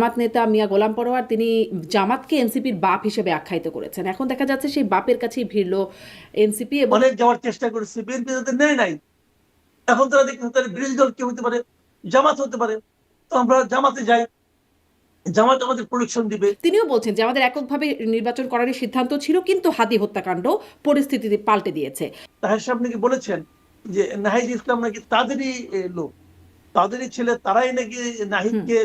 জামাত নেতা মিয়া গোলাম পরোয়ার তিনি জামাতকে এনসিপির বাপ হিসেবে আখ্যায়িত করেছেন। এখন দেখা যাচ্ছে সেই বাপের কাছেই ভিড়ল এনসিপি এবং অনেক যাওয়ার চেষ্টা করেছে, বিএনপি যাদের নেয় নাই। এখন তারা দেখতে তাদের বিরোধী দল কে হতে পারে, জামাত হতে পারে। তো আমরা জামাতে যাই, জামাত আমাদের প্রোটেকশন দিবে। তিনিও বলছেন যে আমাদের এককভাবে নির্বাচন করারই সিদ্ধান্ত ছিল, কিন্তু হাদি হত্যাকাণ্ড পরিস্থিতি পাল্টে দিয়েছে। তাহের সাহেব নাকি বলেছেন যে নাহিদ ইসলাম নাকি তাদেরই লোক, তাদেরই ছেলে, তারাই নাকি নাহিদকে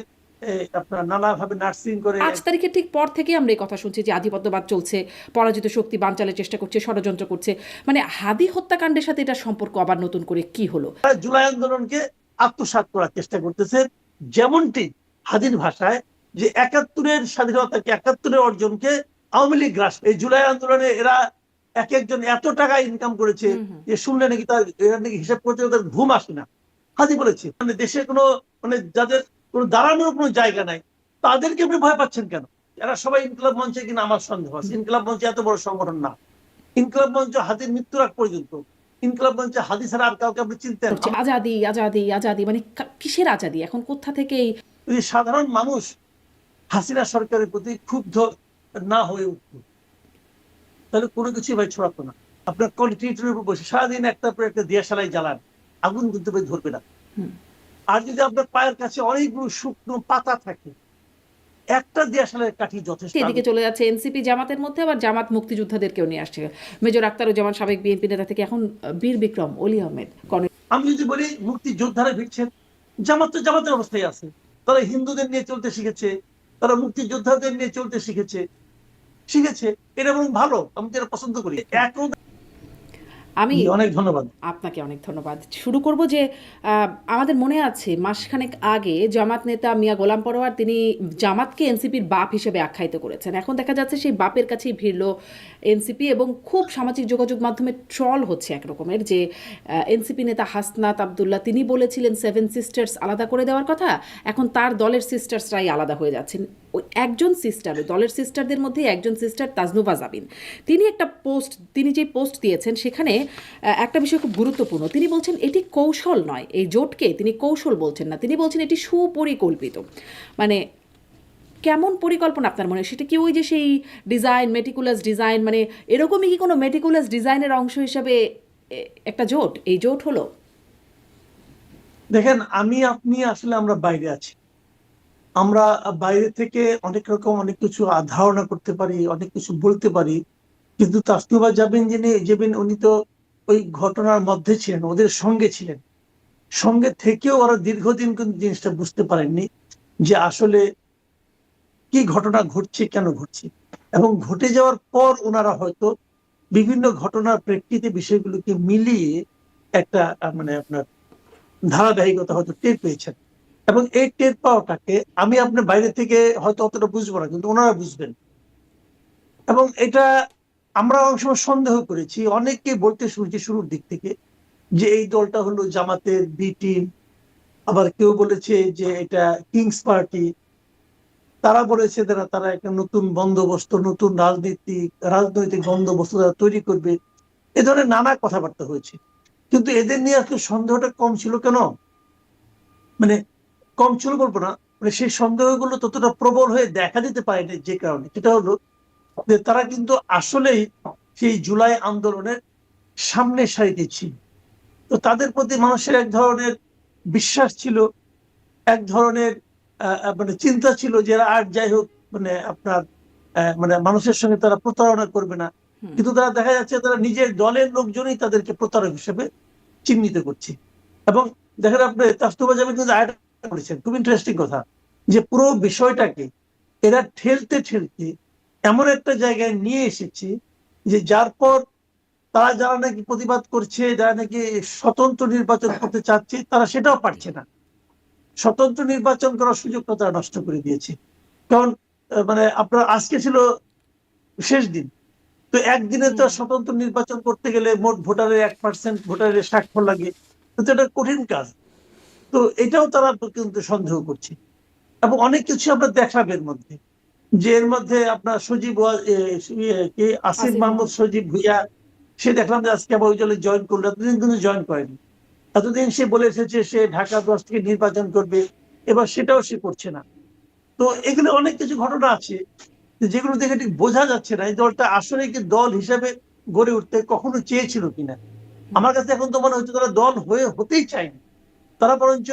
আপনার নানাভাবে নার্সিং করে। 5 তারিখের ঠিক পর থেকে আমরা এই কথা শুনছি যে আধিপত্যবাদ চলছে, পরাজিত শক্তি বানচালের চেষ্টা করছে, ষড়যন্ত্র করছে। মানে হাদি হত্যাকাণ্ডের সাথে এটা সম্পর্ক আবার নতুন করে কি হলো? জুলাই আন্দোলনকে আত্মসাৎ করার চেষ্টা করতেছে, যেমনটি হাদির ভাষায় যে 71-এর স্বাধীনতাকে, 71-এর অর্জনকে আওয়ামী লীগ গ্রাস। এই জুলাই আন্দোলনে এরা এক একজন এত টাকা ইনকাম করেছে যে শুনলে নাকি তার এরা নাকি হিসাব করতে তাদের ঘুম আসে না। হাদি বলেছে মানে দেশে কোনো মানে যাদের কোনো দাঁড়ানোর কোনো জায়গা নাই, তাদেরকে আপনি ভয় পাচ্ছেন কেন? এরা সবাই ইনকলাব মঞ্চে কিনা আমার সন্দেহ আছে। ইনকলাব মঞ্চ এত বড় সংগঠন না। ইনকলাব মঞ্চ হাদির মৃত্যুর আগ পর্যন্ত ইনকলাব মঞ্চে হাদি ছাড়া আর কাউকে আপনি চিনতেন? আজাদি আজাদি আজাদি, মানে কিসের আজাদি? এখন কোথা থেকে যদি সাধারণ মানুষ হাসিনা সরকারের প্রতি ক্ষুব্ধ না হয়ে উঠত, তাহলে কোনো কিছুই ভাই ছড়াতো না। আপনার কন্টিনিউটির উপর বসে সারাদিন একটার পর একটা দিয়াশালাই জ্বালান, আগুন কিন্তু ভাই ধরবে না। আর যদি আপনার পায়ের কাছে অনেকগুলো শুকনো পাতা থাকে, একটা দিয়াশালের কাঠি যথেষ্ট। এদিকে চলে যাচ্ছে এনসিপি জামাতের মধ্যে, আবার জামাত মুক্তিযোদ্ধাদেরকেও নিয়ে আসছে। মেজর আখতারুজ্জামান সাবেক বিএনপি নেতা থেকে এখন বীর বিক্রম অলি আহমেদ। আমি যদি বলি মুক্তিযোদ্ধারা ভিড়ছেন, জামাত তো জামাতের অবস্থায় আছে। তারা হিন্দুদের নিয়ে চলতে শিখেছে, তারা মুক্তিযোদ্ধাদের নিয়ে চলতে শিখেছে। এটা এবং ভালো, আমি তো এটা পছন্দ করি। আমি অনেক ধন্যবাদ। আপনাকে অনেক ধন্যবাদ। শুরু করব যে আমাদের মনে আছে মাসখানেক আগে জামাত নেতা মিয়া গোলাম পরোয়ার তিনি জামাতকে এনসিপির বাপ হিসেবে আখ্যায়িত করেছেন। এখন দেখা যাচ্ছে সেই বাপের কাছেই ভিড়ল এনসিপি এবং খুব সামাজিক যোগাযোগ মাধ্যমে ট্রল হচ্ছে এক রকমের যে এনসিপি নেতা হাসনাত আবদুল্লাহ তিনি বলেছিলেন 7 সিস্টার্স আলাদা করে দেওয়ার কথা, এখন তার দলের সিস্টার্সরাই আলাদা হয়ে যাচ্ছেন। ওই একজন সিস্টার, ওই দলের সিস্টারদের মধ্যে একজন সিস্টার তাজনুভা জাবিন, তিনি একটা পোস্ট, তিনি যে পোস্ট দিয়েছেন সেখানে একটা বিষয় খুব গুরুত্বপূর্ণ। তিনি বলছেন এটি কৌশল নয়, এই জোটকে তিনি কৌশল বলছেন না, তিনি বলছেন এটি সুপরিকল্পিত। মানে কেমন পরিকল্পনা আপনার মনে হয়? সেটা কি ওই যে সেই ডিজাইন, মেটিকুলাস ডিজাইন, মানে এরকমই কি কোনো মেটিকুলাস ডিজাইনের অংশ হিসাবে একটা জোট, এই জোট হলো? দেখেন, আমি আপনি আসলে আমরা বাইরে আছি, আমরা বাইরে থেকে অনেক রকম অনেক কিছু ধারণা করতে পারি, অনেক কিছু বলতে পারি। কিন্তু তাসনুভা জাবিন যেবিন উনি তো ওই ঘটনার মধ্যে ছিলেন, ওদের সঙ্গে ছিলেন। সঙ্গে থেকেও ওরা দীর্ঘদিন কিন্তু জিনিসটা বুঝতে পারেননি যে আসলে কি ঘটনা ঘটছে, কেন ঘটছে। এবং ঘটে যাওয়ার পর ওনারা হয়তো বিভিন্ন ঘটনার প্রেক্ষিতে বিষয়গুলোকে মিলিয়ে একটা মানে আপনার ধারাবাহিকতা হয়তো টের পেয়েছেন। এবং এই টের পাওয়াটাকে আমি আপনার বাইরে থেকে হয়তো অতটা বুঝবো না, কিন্তু ওনারা বুঝবেন। এবং এটা আমরা অনেক সময় সন্দেহ করেছি, অনেককে বলতে শুনেছি শুরুর দিক থেকে যে এই দলটা হলো জামাতের বি টিম। আবার কেউ বলেছে যে এটা কিংস পার্টি। তারা বলেছে তারা একটা নতুন বন্দোবস্ত, নতুন রাজনৈতিক বন্দোবস্ত তৈরি করবে। এ ধরনের নানা কথাবার্তা হয়েছে। কিন্তু এদের নিয়ে আসলে সন্দেহটা কম ছিল কেন? মানে কম ছিল বলবো না, মানে সেই সন্দেহগুলো ততটা প্রবল হয়ে দেখা দিতে পারেনি যে কারণে, সেটা হলো যে তারা কিন্তু আসলেই সেই জুলাই আন্দোলনের সামনের সারিতে ছিল। তো তাদের প্রতি মানুষের এক ধরনের বিশ্বাস ছিল, এক ধরনের মানে চিন্তা ছিল যে আর যাই হোক মানে আপনার মানে মানুষের সঙ্গে তারা প্রতারণা করবে না। কিন্তু তারা দেখা যাচ্ছে তারা নিজের দলের লোকজনই তাদেরকে প্রতারক হিসেবে চিহ্নিত করছে। এবং দেখেন আপনি তাসনুভা জাবিন কিন্তু আরেকটা বলেছেন, খুব ইন্টারেস্টিং কথা, যে পুরো বিষয়টাকে এরা ঠেলতে ঠেলতে এমন একটা জায়গায় নিয়ে এসেছে যে যার পর তারা যারা নাকি প্রতিবাদ করছে, যারা নাকি স্বতন্ত্র নির্বাচন করতে চাচ্ছে, তারা সেটাও পারছে না। স্বতন্ত্র নির্বাচন করার সুযোগটা তারা নষ্ট করে দিয়েছে। কারণ মানে আপনার আজকে ছিল শেষ দিন, তো একদিনে তো স্বতন্ত্র নির্বাচন করতে গেলে মোট ভোটারের 1% ভোটারের স্বাক্ষর লাগে, কিন্তু এটা কঠিন কাজ। তো এটাও তারা কিন্তু সন্দেহ করছে। এবং অনেক কিছু আমরা দেখাবে এর মধ্যে, যে এর মধ্যে আপনার আসিফ মাহমুদ সজীব ভুইয়া, সে দেখলাম যে আজকে আবার ওই দলে জয়েন করলো, এতদিন কিন্তু জয়েন করেনি। এতদিন সে বলে এসেছে সে ঢাকা 10 থেকে নির্বাচন করবে, এবার সেটাও সে করছে না। তো এগুলো অনেক কিছু ঘটনা আছে যেগুলো দেখে ঠিক বোঝা যাচ্ছে না এই দলটা আসলে কি দল হিসেবে গড়ে উঠতে কখনো চেয়েছিল কিনা। হুম আমার কাছে এখন তো মনে হচ্ছে তারা দল হতেই চায়নি, তারা বরঞ্চ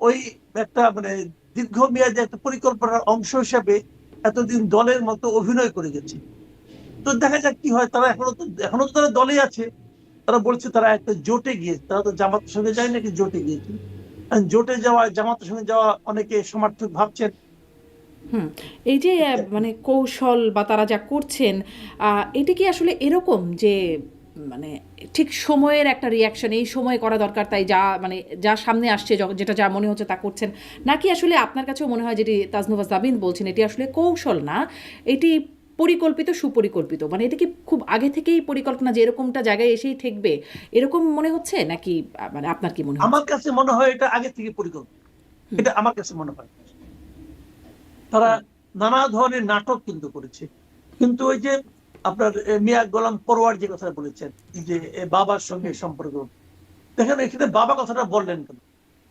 ওই একটা মানে দীর্ঘমেয়াদী একটা পরিকল্পনার অংশ হিসেবে এতদিন দলের মতো অভিনয় করে গেছে। তো দেখা যাক কি হয়, তারা এখনো তো তারা দলে আছে। তারা বলছে তারা একটা জোটে গিয়েছে, তারা তো জামাতের সঙ্গে যায় নাকি জোটে গিয়েছে। আর জোটে যাওয়া, জামাতের সঙ্গে যাওয়া অনেকে সমর্থক ভাবছেন। হুম এই যে মানে কৌশল বা তারা যা করছেন, এটা কি আসলে এরকম যে মানে ঠিক সময়ের একটা রিয়াকশন এই সময় করা দরকার, তাই যা মানে যা সামনে আসছে যেটা যা মনে হচ্ছে তা করছেন, নাকি আসলে আপনার কাছেও মনে হয় যেটি তাজনুভা জাবিন বলছেন এটি আসলে কৌশল না, এটি পরিকল্পিত সুপরিকল্পিত, মানে এটা কি খুব আগে থেকেই পরিকল্পনা যে এরকমটা জায়গায় এসেই ঠেকবে এরকম মনে হচ্ছে, নাকি মানে আপনার কি মনে আমার হচ্ছে? কাছে মনে হয় এটা আগে থেকে পরিকল্পনা, হুম এটা আমার কাছে মনে হয়। তারা হুম নানা ধরনের নাটক কিন্তু করেছে, কিন্তু ওই যে আপনার মিয়া গোলাম পরোয়ার যে কথা বলেছেন যে বাবার সঙ্গে হুম সম্পর্ক, দেখেন এখানে বাবা কথাটা বললেন কেন।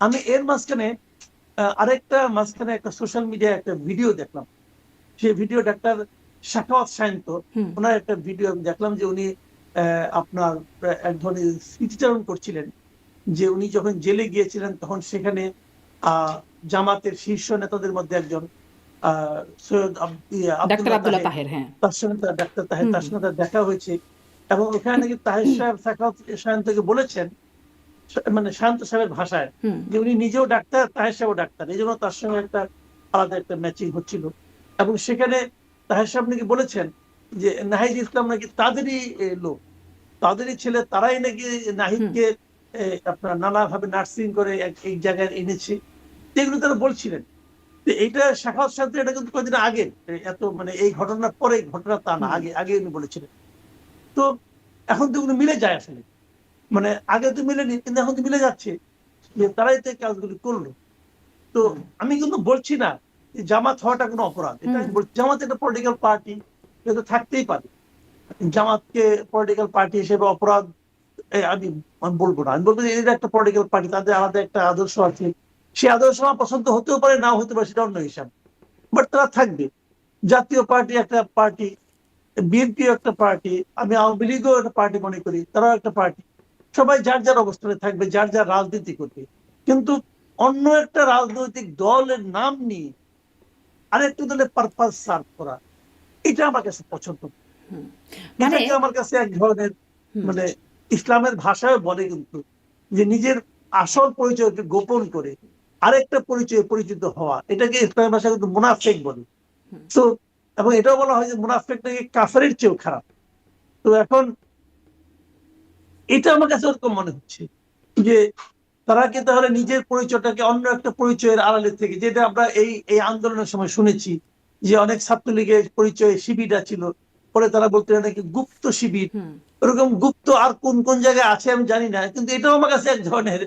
আমি এর মাঝখানে আরেকটা মাঝখানে একটা সোশ্যাল মিডিয়ায় একটা ভিডিও দেখলাম। সেই ভিডিও ডাক্তার সাখাওয়াত সায়ন্ত, হুম ওনার একটা ভিডিও আমি দেখলাম যে উনি আপনার এক ধরনের স্মৃতিচারণ করছিলেন যে উনি যখন জেলে গিয়েছিলেন তখন সেখানে আহ জামাতের শীর্ষ নেতাদের মধ্যে একজন সৈয়দ ডাক্তার আব্দুল্লাহ আব্দুল্লাহ তাহের, তাহের, হ্যাঁ। তার সঙ্গে ডাক্তার তাহের, হুম তার হুম সঙ্গে তার দেখা হয়েছে। এবং ওখানে নাকি তাহের সাহেব সাখাওয়াত সায়ন্তকে বলেছেন, মানে শান্ত সাহেবের ভাষায়, হুম যে উনি নিজেও ডাক্তার, তাহের সাহেবও ডাক্তার, এই জন্য তার সঙ্গে একটা আলাদা একটা ম্যাচিং হচ্ছিল। এবং সেখানে তাহের সাহেব নাকি বলেছেন যে নাহিদ ইসলাম নাকি তাদেরই লোক, তাদেরই ছেলে, তারাই নাকি হুম নাহিদকে আপনার নানাভাবে নার্সিং করে এই জায়গায় এনেছে, এগুলো তারা বলছিলেন। তো এইটা সাখাওয়াত সাহেব এটা কিন্তু কয়েকদিন আগে, এত মানে এই ঘটনার পরে ঘটনা তা না, হুম আগে আগে উনি বলেছিলেন। তো এখন তো এগুলো মিলে যায় আসলে, মানে আগে তো মিলেনি কিন্তু এখন তো মিলে যাচ্ছে যে তারাই তো এই কাজগুলি করলো। তো হুম আমি কিন্তু বলছি না যে জামাত হওয়াটা কোনো অপরাধ, এটা হুম আমি বলছি জামাত একটা পলিটিক্যাল পার্টি, এটা থাকতেই পারে। জামাতকে পলিটিক্যাল পার্টি হিসেবে অপরাধ আমি আমি বলবো না, আমি বলবো যে এটা একটা পলিটিক্যাল পার্টি, তাদের আলাদা একটা আদর্শ আছে, সেই আদর্শ আমার পছন্দ হতেও পারে, নাও হতে পারে, সেটা অন্য হিসাব। বাট তারা থাকবে। জাতীয় পার্টি একটা পার্টি, বিএনপি একটা পার্টি, আমি আওয়ামী লীগও একটা পার্টি মনে করি, তারাও একটা পার্টি। সবাই যার যার অবস্থানে থাকবে, যার যার রাজনীতি করবে। কিন্তু অন্য একটা রাজনৈতিক দলের নাম নিয়ে আরেকটা দলের পারপাস সার্ভ করা, এটা আমার কাছে পছন্দ না। হুম মানে এটাকে আমার কাছে এক ধরনের হুম মানে ইসলামের ভাষায় বলে কিন্তু যে নিজের আসল পরিচয়কে গোপন করে আরেকটা পরিচয়ে পরিচিত হওয়া, এটাকে ইসলামের ভাষায় কিন্তু মুনাফেক বলে। হুম তো এবং এটাও বলা হয় যে মুনাফেক নাকি কাফেরের চেয়েও খারাপ। তো এখন এটা আমার কাছে ওরকম মনে হচ্ছে যে তারা কি তাহলে নিজের পরিচয়টাকে অন্য একটা পরিচয়ের আড়ালে থেকে, যেটা আমরা এই এই আন্দোলনের সময় শুনেছি যে অনেক ছাত্রলীগের পরিচয় শিবিররা ছিল, পরে তারা বলতে নাকি গুপ্ত শিবির। হুম ওরকম গুপ্ত আর কোন কোন জায়গায় আছে আমি জানি না, কিন্তু এটাও আমার কাছে এক ধরনের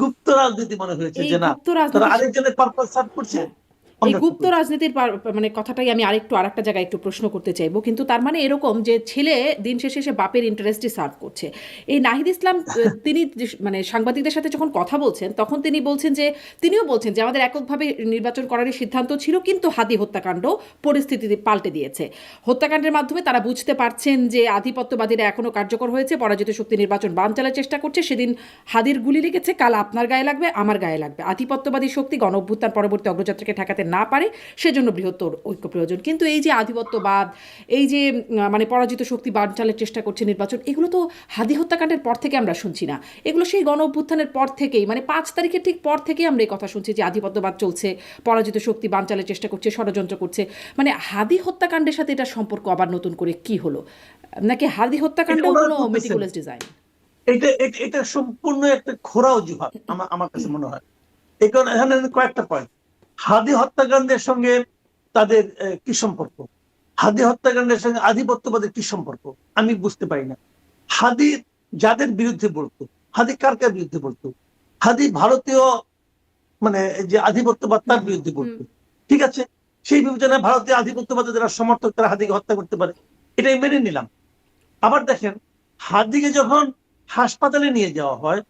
গুপ্ত রাজনীতি মনে হয়েছে এই যে না, গুপ্ত তারা রাজনীতির আরেকজনের পারপাস সার্ভ করছে, হ্যাঁ এই অন্য একটা গুপ্ত পরিচয়। রাজনীতির মানে কথাটাই আমি আরেকটা জায়গায় একটু প্রশ্ন করতে চাইবো, কিন্তু তার মানে এরকম যে ছেলে দিন শেষে সে বাপের ইন্টারেস্টই সার্ভ করছে। এই নাহিদ ইসলাম তিনি মানে সাংবাদিকদের সাথে যখন কথা বলছেন তখন তিনি বলছেন যে তিনিও বলছেন যে আমাদের এককভাবে নির্বাচন করারই সিদ্ধান্ত ছিল, কিন্তু হাদি হত্যাকাণ্ড পরিস্থিতি পাল্টে দিয়েছে। হত্যাকাণ্ডের মাধ্যমে তারা বুঝতে পারছেন যে আধিপত্যবাদীরা এখনো কার্যকর হয়েছে, পরাজিত শক্তি নির্বাচন বানচালের চেষ্টা করছে। সেদিন হাদির গুলি লেগেছে, কাল আপনার গায়ে লাগবে, আমার গায়ে লাগবে। আধিপত্যবাদী শক্তি গণ অভ্যুত্থান পরবর্তী অগ্রযাত্রাকে ঠেকাতে না পারে, সেজন্য বৃহত্তর ঐক্য প্রয়োজন। কিন্তু এই যে আধিপত্যবাদ, এই যে মানে পরাজিত শক্তি বানচালের চেষ্টা করছে নির্বাচন, এগুলো তো হাদি হত্যাকাণ্ডের পর থেকে আমরা শুনছি না, এগুলো সেই গণ অভ্যুত্থানের পর থেকেই, মানে 5 তারিখের ঠিক পর থেকেই আমরা এই কথা শুনছি যে আধিপত্যবাদ চলছে, পরাজিত শক্তি বানচালের চেষ্টা করছে, ষড়যন্ত্র করছে। মানে হাদি হত্যাকাণ্ডের সাথে এটার সম্পর্ক আবার নতুন করে কি হলো, নাকি হাদি এটা হত্যাকাণ্ডও ওনারা কোনো করতেছেন, মেটিকুলাস ডিজাইন? এটা সম্পূর্ণ একটা খোরা অজুহাত আমার আমার কাছে মনে হয়। এই কারণে এখানে কয়েকটা পয়েন্ট। হাদি হত্যাকাণ্ডের সঙ্গে তাদের কি সম্পর্ক, হাদি হত্যাকাণ্ডের সঙ্গে আধিপত্যবাদের কি সম্পর্ক, আমি বুঝতে পারি না। হাদি যাদের বিরুদ্ধে বলতো, হাদি কার কার বিরুদ্ধে বলতো? হাদি ভারতীয় মানে যে আধিপত্যবাদ তার হুম বিরুদ্ধে হুম বলতো, ঠিক আছে। সেই বিবেচনায় ভারতীয় আধিপত্যবাদের যারা সমর্থক তারা হাদিকে হত্যা করতে পারে, এটাই মেনে নিলাম। আবার দেখেন, হাদিকে যখন হাসপাতালে নিয়ে যাওয়া হয়,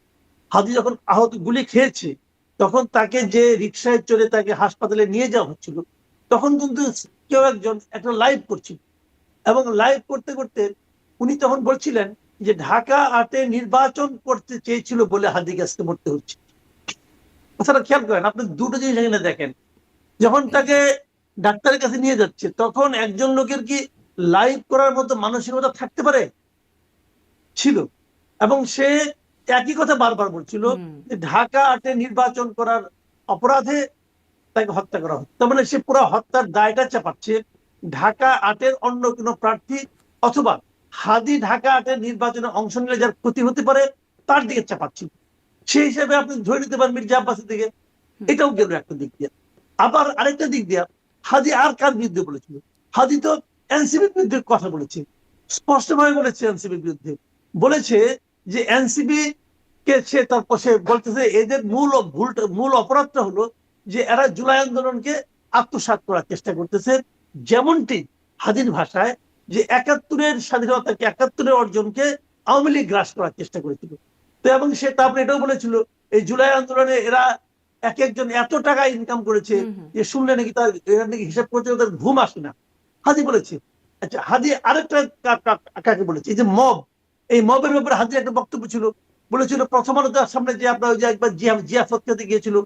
হাদি যখন আহত গুলি খেয়েছে, তখন তাকে যে রিক্সায় চড়ে তাকে হাসপাতালে নিয়ে যাওয়া হচ্ছিল, তখন কিন্তু কেউ একজন একটা লাইভ করছিল, এবং লাইভ করতে করতে উনি তখন বলছিলেন যে ঢাকা 8-এ নির্বাচন করতে চেয়েছিল বলে হাদি গ্যাসকে মরতে হচ্ছে। কথাটা খেয়াল করেন, আপনি দুটো জিনিস এখানে দেখেন। যখন তাকে ডাক্তারের কাছে নিয়ে যাচ্ছে, তখন একজন লোকের কি লাইভ করার মতো মানসিকতা থাকতে পারে? ছিল। এবং সে একই কথা বারবার বলছিল হুম যে ঢাকা 8-এ নির্বাচন করার অপরাধে তাকে হত্যা করা হচ্ছে। তার মানে সে পুরো হত্যার দায়টা চাপাচ্ছে ঢাকা 8-এর অন্য কোনো প্রার্থী, অথবা হাদি ঢাকা 8-এর নির্বাচনে অংশ নিলে যার ক্ষতি হতে পারে তার দিকে চাপাচ্ছে। সেই হিসেবে আপনি ধরে নিতে পারেন মির্জা আব্বাসের দিকে। হুম এটাও গেল একটা দিক দিয়ে। আবার আরেকটা দিক দিয়ে হাদি আর কার বিরুদ্ধে বলেছিল? হাদি তো এনসিপির বিরুদ্ধে কথা বলেছে, স্পষ্টভাবে বলেছে এনসিপির বিরুদ্ধে। বলেছে যে এনসিপি কে সে তারপর সে বলতেছে এদের মূল অপরাধটা হলো যে এরা জুলাই আন্দোলনকে আত্মসাৎ করার চেষ্টা করতেছে। যেমনটি হাদির ভাষায় যে 71-এর স্বাধীনতাকে, 71-এর অর্জনকে আওয়ামী লীগ গ্রাস করার চেষ্টা করেছিল। তো এবং সে তারপরে এটাও বলেছিল এই জুলাই আন্দোলনে এরা এক একজন এত টাকা ইনকাম করেছে হুম হুম যে শুনলে নাকি তার এরা নাকি হিসাব করতে তার ঘুম আসে না। হাদি বলেছে। আচ্ছা, হাদি আরেকটা কাকে বলেছে, এই যে মব, এই মবের ব্যাপারে হাদির একটা বক্তব্য ছিল। বলেছিল প্রথম আলোর সামনে যে আপনার ওই যে একবার জিয়াফত খেতে গিয়েছিল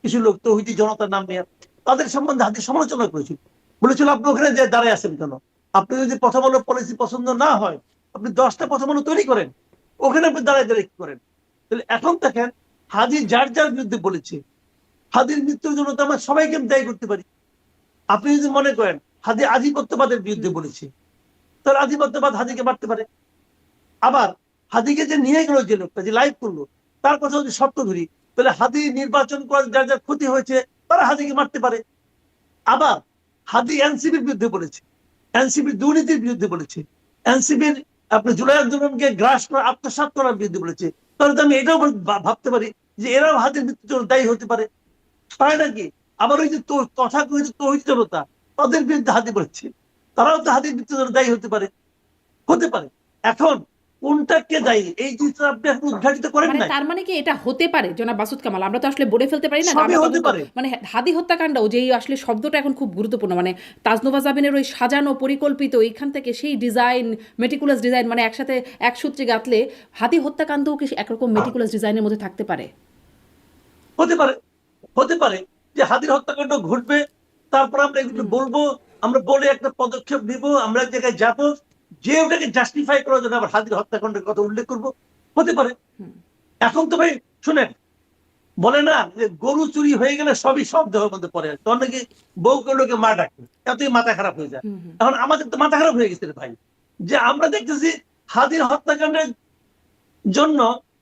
কিছু লোক তৌহিদি জনতার নাম নিয়ে, তাদের সম্বন্ধে হাদি সমালোচনা করেছিল। বলেছিল আপনি ওখানে যে দাঁড়ায় আছেন কেন? আপনি যদি প্রথম আলো পলিসি পছন্দ না হয়, আপনি 10টা প্রথম আলো তৈরি করেন, ওখানে আপনি দাঁড়ায় দাঁড়িয়ে কি করেন? তাহলে এখন দেখেন হাদি যার যার বিরুদ্ধে বলেছে। হাদির মৃত্যুর জন্য তো আমরা সবাইকে দায়ী করতে পারি। আপনি যদি মনে করেন হাদি আধিপত্যবাদের বিরুদ্ধে হুম বলেছে, তাহলে আধিপত্যবাদ হাদিকে মারতে পারে। আবার হাদিকে যে নিয়ে গেল, যে লোকটা যে লাইভ করলো, তার কথা যদি সত্য ধরি, তাহলে হাদি নির্বাচন করার যার যার ক্ষতি হয়েছে তারা হাদিকে মারতে পারে। আবার হাদি এনসিপির বিরুদ্ধে বলেছে, এনসিপির দুর্নীতির বিরুদ্ধে বলেছে, এনসিপির আপনার জুলাই আন্দোলনকে গ্রাস করা, আত্মসাৎ করার বিরুদ্ধে বলেছে। তাহলে তো আমি এটাও ভাবতে পারি যে এরাও হাদির মৃত্যুর জন্য দায়ী হতে পারে, পারে নাকি? আবার ওই যে তথাকথিত তৌহিদ জনতা, তাদের বিরুদ্ধে হাদি বলেছে, তারাও তো হাদির মৃত্যুর জন্য দায়ী হতে পারে, হতে পারে। এখন কোনটা কে দায়ী, এই জিনিসটা আপনি এখন উদ্ঘাটিত করেন মানে নাই। তার মানে কি এটা হতে পারে জনাব মাসুদ কামাল? আমরা তো আসলে বলে ফেলতে পারি না, সবই আমরা হতে তদন্ত পারে। মানে হাদি হত্যাকাণ্ড যেই আসলে শব্দটা এখন খুব গুরুত্বপূর্ণ, মানে তাজনোভা জামিনের ওই সাজানো পরিকল্পিত এইখান থেকে সেই ডিজাইন, মেটিকুলাস ডিজাইন, মানে একসাথে এক সূত্রে গাঁথলে হাদি হত্যাকাণ্ডও কি একরকম মেটিকুলাস ডিজাইনের মধ্যে থাকতে পারে? হতে পারে, হতে পারে যে হাদির হত্যাকাণ্ড ঘটবে, তারপর আমরা এগুলো হুম বলবো, আমরা বলে একটা পদক্ষেপ নিব, আমরা এক জায়গায় যাবো, যে ওটাকে জাস্টিফাই করার জন্য আবার হাদির হত্যাকাণ্ডের কথা উল্লেখ করব। হতে পারে। হুম এখন তো ভাই শুনেন, বলে না যে গরু চুরি হয়ে গেলে সবই সব দেহের মধ্যে পড়ে, তখন নাকি বউকে লোকে মা ডাকে, এতই মাথা খারাপ হয়ে যায়। হুম হুম এখন আমাদের তো মাথা খারাপ হয়ে গেছে রে ভাই, যে আমরা দেখতেছি হাদির হত্যাকাণ্ডের জন্য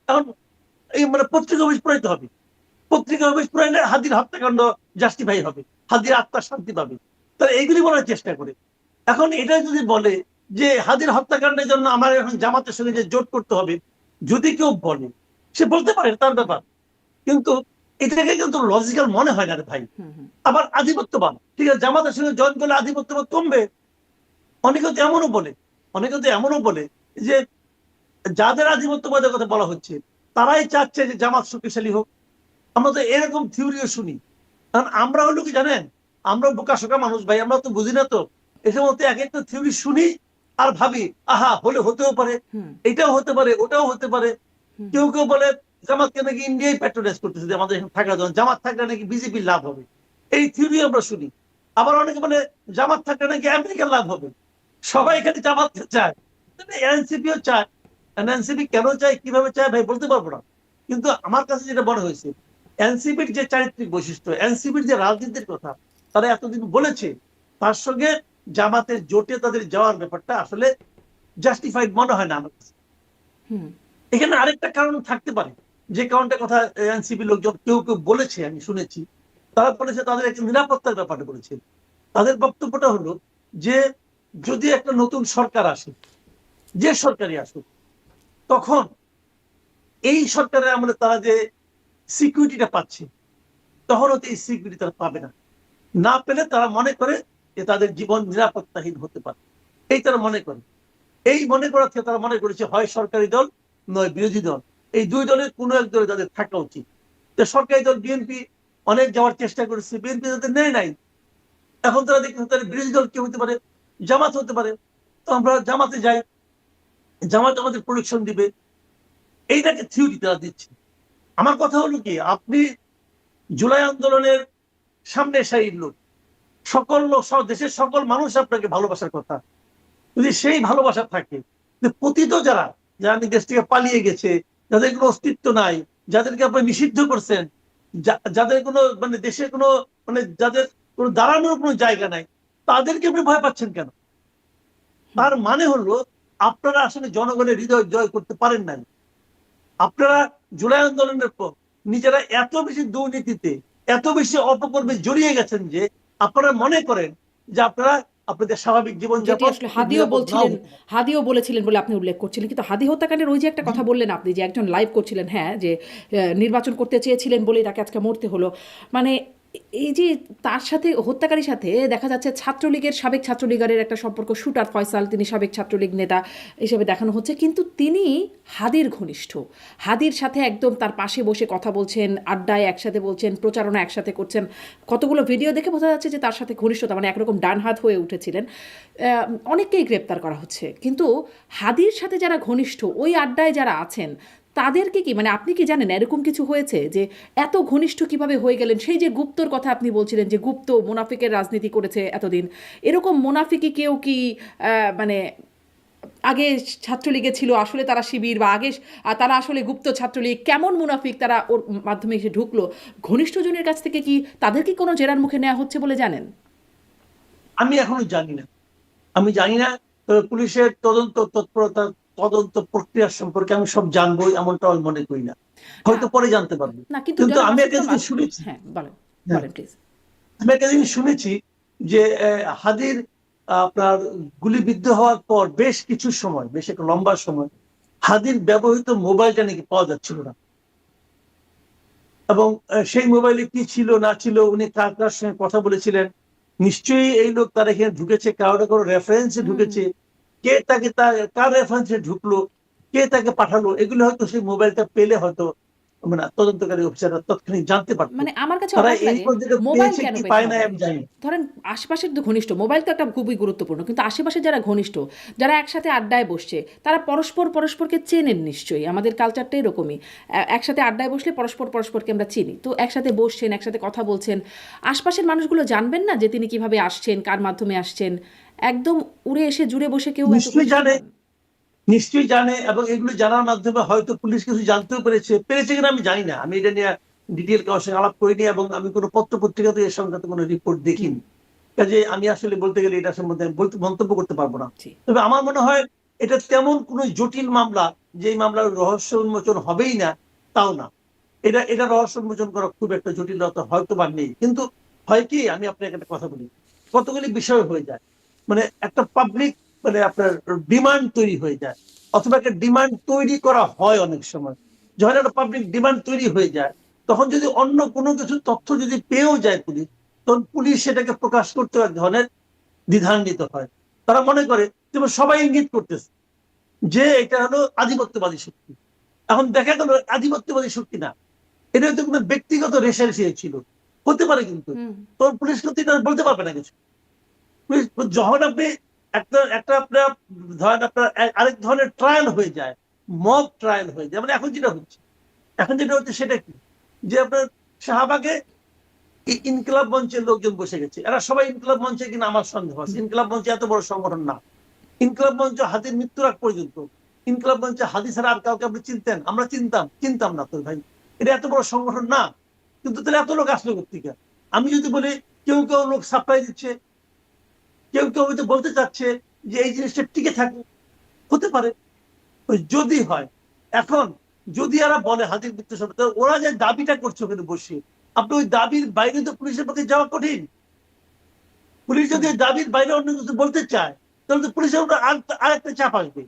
এখন এই মানে পত্রিকা অফিস পড়াইতে হবে, পত্রিকা অফিস পড়াইলে হাদির হত্যাকাণ্ড জাস্টিফাই হবে, হাদির আত্মা শান্তি পাবে। তাহলে এইগুলি বলার চেষ্টা করে। এখন এটা যদি বলে যে হাদির হত্যাকাণ্ডের জন্য আমার এখন জামাতের সঙ্গে যে জোট করতে হবে, যদি কেউ বলে, সে বলতে পারে, তার ব্যাপার। কিন্তু এটাকে কিন্তু লজিক্যাল মনে হয় না রে ভাই। হুম হুম আবার আধিপত্যবাদ, ঠিক আছে, জামাতের সঙ্গে জয়েন করলে আধিপত্যবাদ কমবে। অনেকে তো এমনও বলে, অনেকে তো এমনও বলে যে যাদের আধিপত্যবাদের কথা বলা হচ্ছে তারাই চাচ্ছে যে জামাত শক্তিশালী হোক। আমরা তো এরকম থিওরিও শুনি। কারণ আমরা হলো কি জানেন, আমরা বোকাশোকা মানুষ ভাই, আমরা তো বুঝি না। তো এসব মধ্যে এক একটা থিওরি শুনি আর ভাবি আহা হলে হতেও পারে, হুম এটাও হতে পারে, ওটাও হতে পারে। হুম কেউ কেউ বলে জামাতকে নাকি ইন্ডিয়ায় প্যাট্রোনাইজ করতেছে, যে আমাদের এখানে থাকার জন্য জামাত থাকলে নাকি বিজেপির লাভ হবে, এই থিওরি আমরা শুনি। আবার অনেকে বলে জামাত থাকলে নাকি আমেরিকার লাভ হবে। সবাই এখানে জামাতকে চায়, এনসিপিও চায়। এনসিপি কেন চায়, কিভাবে চায় ভাই বলতে পারবো না। কিন্তু আমার কাছে যেটা মনে হয়েছে, এনসিপির যে চারিত্রিক বৈশিষ্ট্য, এনসিপির যে রাজনীতির কথা তারা এতদিন বলেছে, তার সঙ্গে জামাতের জোটে তাদের যাওয়ার ব্যাপারটা আসলে জাস্টিফাইড মনে হয় না আমার কাছে। হুম এখানে আরেকটা কারণ থাকতে পারে, যে কারণটার কথা এনসিপি লোকজন কেউ কেউ বলেছে, আমি শুনেছি। তারা বলেছে তাদের একটা নিরাপত্তার ব্যাপারে বলেছে। তাদের বক্তব্যটা হলো যে যদি একটা নতুন সরকার আসে, যে সরকারই আসুক, তখন এই সরকারের আমলে তারা যে সিকিউরিটিটা পাচ্ছে, তখন তো এই সিকিউরিটি তারা পাবে না। না পেলে তারা মনে করে যে তাদের জীবন নিরাপত্তাহীন হতে পারে, এই তারা মনে করে। এই মনে করার থেকে তারা মনে করেছে হয় সরকারি দল নয় বিরোধী দল, এই দুই দলের কোনো এক দলে তাদের থাকা উচিত। তো সরকারি দল বিএনপি অনেক যাওয়ার চেষ্টা করেছে, বিএনপি তাদের নেয় নাই। এখন তারা দেখতে তারা বিরোধী দল কেউ হতে পারে, জামাত হতে পারে, তো আমরা জামাতে যাই, জামাত আমাদের প্রোটেকশন দিবে, এইটাকে থিওরি তারা দিচ্ছে। আমার কথা হলো কি, আপনি জুলাই আন্দোলনের সামনে সারির লোক, সকল লোক, দেশের সকল মানুষ আপনাকে ভালোবাসার কথা। যদি সেই ভালোবাসা থাকে, পতিত যারা যারা দেশ থেকে পালিয়ে গেছে, যাদের কোনো অস্তিত্ব নাই, যাদেরকে আপনি নিষিদ্ধ করছেন, যাদের কোনো মানে দেশে কোনো মানে যাদের কোনো দাঁড়ানোর কোনো জায়গা নাই, তাদেরকে আপনি ভয় পাচ্ছেন কেন? তার মানে হলো আপনারা আসলে জনগণের হৃদয় জয় করতে পারেন না। আপনারা জুলাই আন্দোলনের পর নিজেরা এত বেশি দুর্নীতিতে, এত বেশি অপকর্মে জড়িয়ে গেছেন যে আপনারা মনে করেন যে আপনারা আপনাদের স্বাভাবিক যেটি জীবনযাপন আসলে হাদিও নিরাপদ নাও বলছিলেন, হতে পারে। হাদিও বলেছিলেন বলে আপনি উল্লেখ করছিলেন, কিন্তু হাদি হত্যাকাণ্ডের ওই যে একটা কথা বললেন আপনি, যে একজন লাইভ করছিলেন, হ্যাঁ, যে নির্বাচন করতে চেয়েছিলেন বলেই তাকে আজকে মরতে হলো, মানে এই যে তার সাথে হত্যাকারীর সাথে দেখা যাচ্ছে ছাত্রলীগের সাবেক ছাত্রলীগের একটা সম্পর্ক, শুটার ফয়সাল, তিনি সাবেক ছাত্রলীগ নেতা হিসেবে দেখানো হচ্ছে, কিন্তু তিনি হাদির ঘনিষ্ঠ, হাদির সাথে একদম তার পাশে বসে কথা বলছেন, আড্ডায় একসাথে বলছেন, প্রচারণা একসাথে করছেন, কতগুলো ভিডিও দেখে বোঝা যাচ্ছে যে তার সাথে ঘনিষ্ঠতা, মানে একরকম ডান হাত হয়ে উঠেছিলেন। অনেককেই গ্রেপ্তার করা হচ্ছে, কিন্তু হাদির সাথে যারা ঘনিষ্ঠ, ওই আড্ডায় যারা আছেন, তাদেরকে কি, মানে আপনি কি জানেন এরকম কিছু হয়েছে যে এত ঘনিষ্ঠ কিভাবে হয়ে গেলেন? সেই যে গুপ্তর কথা আপনি বলছিলেন, যে গুপ্ত মোনাফিকের রাজনীতি করেছে এতদিন, এরকম মোনাফিকি কেউ কি মানে আগে ছাত্রলীগে ছিল, আসলে তারা শিবির, বা আগে তারা আসলে গুপ্ত ছাত্রলীগ, কেমন মুনাফিক তারা ওর মাধ্যমে এসে ঢুকলো, ঘনিষ্ঠজনের কাছ থেকে কি তাদের কি কোনো জেরার মুখে নেওয়া হচ্ছে বলে জানেন? আমি এখনো জানি না, আমি জানি না। তবে পুলিশের তদন্ত তৎপরতা, তদন্ত প্রক্রিয়া সম্পর্কে আমি সব জানবো এমনটা আমি মনে করি না, না, হয়তো পরে জানতে পারবো। না, কিন্তু কিন্তু জনাব আমি আসিফ একটা জিনিস কামাল, শুনেছি, হ্যাঁ বলেন, হ্যাঁ, বলেন প্লিজ। আমি একটা জিনিস শুনেছি যে হাদির আপনার গুলিবিদ্ধ হওয়ার পর বেশ কিছু সময়, বেশ একটা লম্বা সময় হাদির ব্যবহৃত মোবাইলটা নাকি পাওয়া যাচ্ছিল না, এবং সেই মোবাইলে কি ছিল না ছিল, উনি কার কার সঙ্গে কথা বলেছিলেন, নিশ্চয়ই এই লোক তার এখানে ঢুকেছে, কারোর কারো রেফারেন্সে ঢুকেছে, কে তাকে কার রেফারেন্সে ঢুকলো, কে তাকে পাঠালো, এগুলো হয়তো সেই মোবাইলটা পেলে হয়তো মানে তদন্তকারী অফিসাররা তৎক্ষণিক জানতে পারতো। মানে আমার কাছে তারা অবাক এই লাগে, পর্যন্ত মোবাইল পেয়েছে কেন কি পেতে পায় না হবে? আমি জানি না। ধরেন আশেপাশের তো ঘনিষ্ঠ, মোবাইল তো একটা খুবই গুরুত্বপূর্ণ, কিন্তু আশেপাশে যারা ঘনিষ্ঠ, যারা একসাথে আড্ডায় বসছে, তারা পরস্পর পরস্পরকে চেনেন নিশ্চয়ই, আমাদের কালচারটা এরকমই, একসাথে আড্ডায় বসলে পরস্পর পরস্পরকে আমরা চিনি, তো একসাথে বসছেন, একসাথে কথা বলছেন, আশপাশের মানুষগুলো জানবেন না যে তিনি কিভাবে আসছেন, কার মাধ্যমে আসছেন? একদম উড়ে এসে জুড়ে বসে কেউ এত নিশ্চয়ই ঘনিষ্ঠ জানে, হন? নিশ্চয়ই জানে, এবং এগুলো জানার মাধ্যমে হয়তো পুলিশ কিছু জানতেও পেরেছে, পেরেছে কিনা আমি জানি না, আমি এটা নিয়ে ডিটেল কারোর সঙ্গে আলাপ করিনি, এবং আমি কোনো পত্র পত্রিকাতে এর সংক্রান্ত কোনো রিপোর্ট হুম, দেখিনি, কাজে আমি আসলে বলতে গেলে এটা সম্বন্ধে বলতে মন্তব্য করতে পারবো না। জি। তবে আমার মনে হয় এটা তেমন কোনো জটিল মামলা যে মামলার রহস্য উন্মোচন হবেই না, তাও না। এটা রহস্য উন্মোচন করা খুব একটা জটিলতা হয়তো বা নেই, কিন্তু হয় কি, আমি আপনাকে একটা কথা বলি, কতগুলি বিষয় হয়ে যায়, মানে একটা পাবলিক মানে আপনার ডিমান্ড তৈরি হয়ে যায়, অথবা একটা ডিমান্ড তৈরি করা হয় অনেক সময়। যখন একটা পাবলিক ডিমান্ড তৈরি হয়ে যায়, তখন যদি অন্য কোনো কিছু তথ্য যদি পেয়েও যায় পুলিশ, তখন পুলিশ সেটাকে প্রকাশ করতে এক ধরনের দ্বিধান্বিত হয়। তারা মনে করে যেমন সবাই ইঙ্গিত করতেছে যে এটা হলো আধিপত্যবাদী শক্তি। এখন দেখা গেল আধিপত্যবাদী শক্তি না, এটা হয়তো কোনো ব্যক্তিগত রেশারেশি ছিল, হতে পারে, কিন্তু হুম, তোর পুলিশ কিন্তু এটা বলতে পারবে না কিছু। পুলিশ যখন আপনি একটা একটা আপনার ধরেন আপনার আরেক ধরনের ট্রায়াল হয়ে যায়, মব ট্রায়াল হয়ে যায়, মানে এখন যেটা হচ্ছে, এখন যেটা হচ্ছে সেটা কি, যে আপনার শাহবাগে ইনকিলাব মঞ্চের লোকজন বসে গেছে, এরা সবাই ইনকিলাব মঞ্চে, কিনা আমার সন্দেহ আছে ইনকিলাব মঞ্চ এত বড় সংগঠন না। ইনকিলাব মঞ্চ হাদির মৃত্যুর আগ পর্যন্ত, ইনকিলাব মঞ্চে হাদি ছাড়া আর কাউকে আপনি চিনতেন? আমরা চিনতাম না তো ভাই, এটা এত বড় সংগঠন না। কিন্তু তাহলে এত লোক আসলো কোথেকে? আমি যদি বলি কেউ কেউ লোক সাপ্লাই দিচ্ছে, কেউ কেউ হয়তো বলতে চাচ্ছে যে এই জিনিসটা টিকে থাকুক, হতে পারে, যদি হয়। এখন যদি এরা বলে হাতির মৃত্যু সম্পর্কে, ওরা যে দাবিটা করছে ওখানে বসে, আপনি ওই দাবির বাইরে তো পুলিশের পক্ষে যাওয়া কঠিন। পুলিশ যদি হুম, ওই দাবির বাইরে অন্য কিছু বলতে চায়, তাহলে তো পুলিশের উপর আরেকটা চাপ আসবে,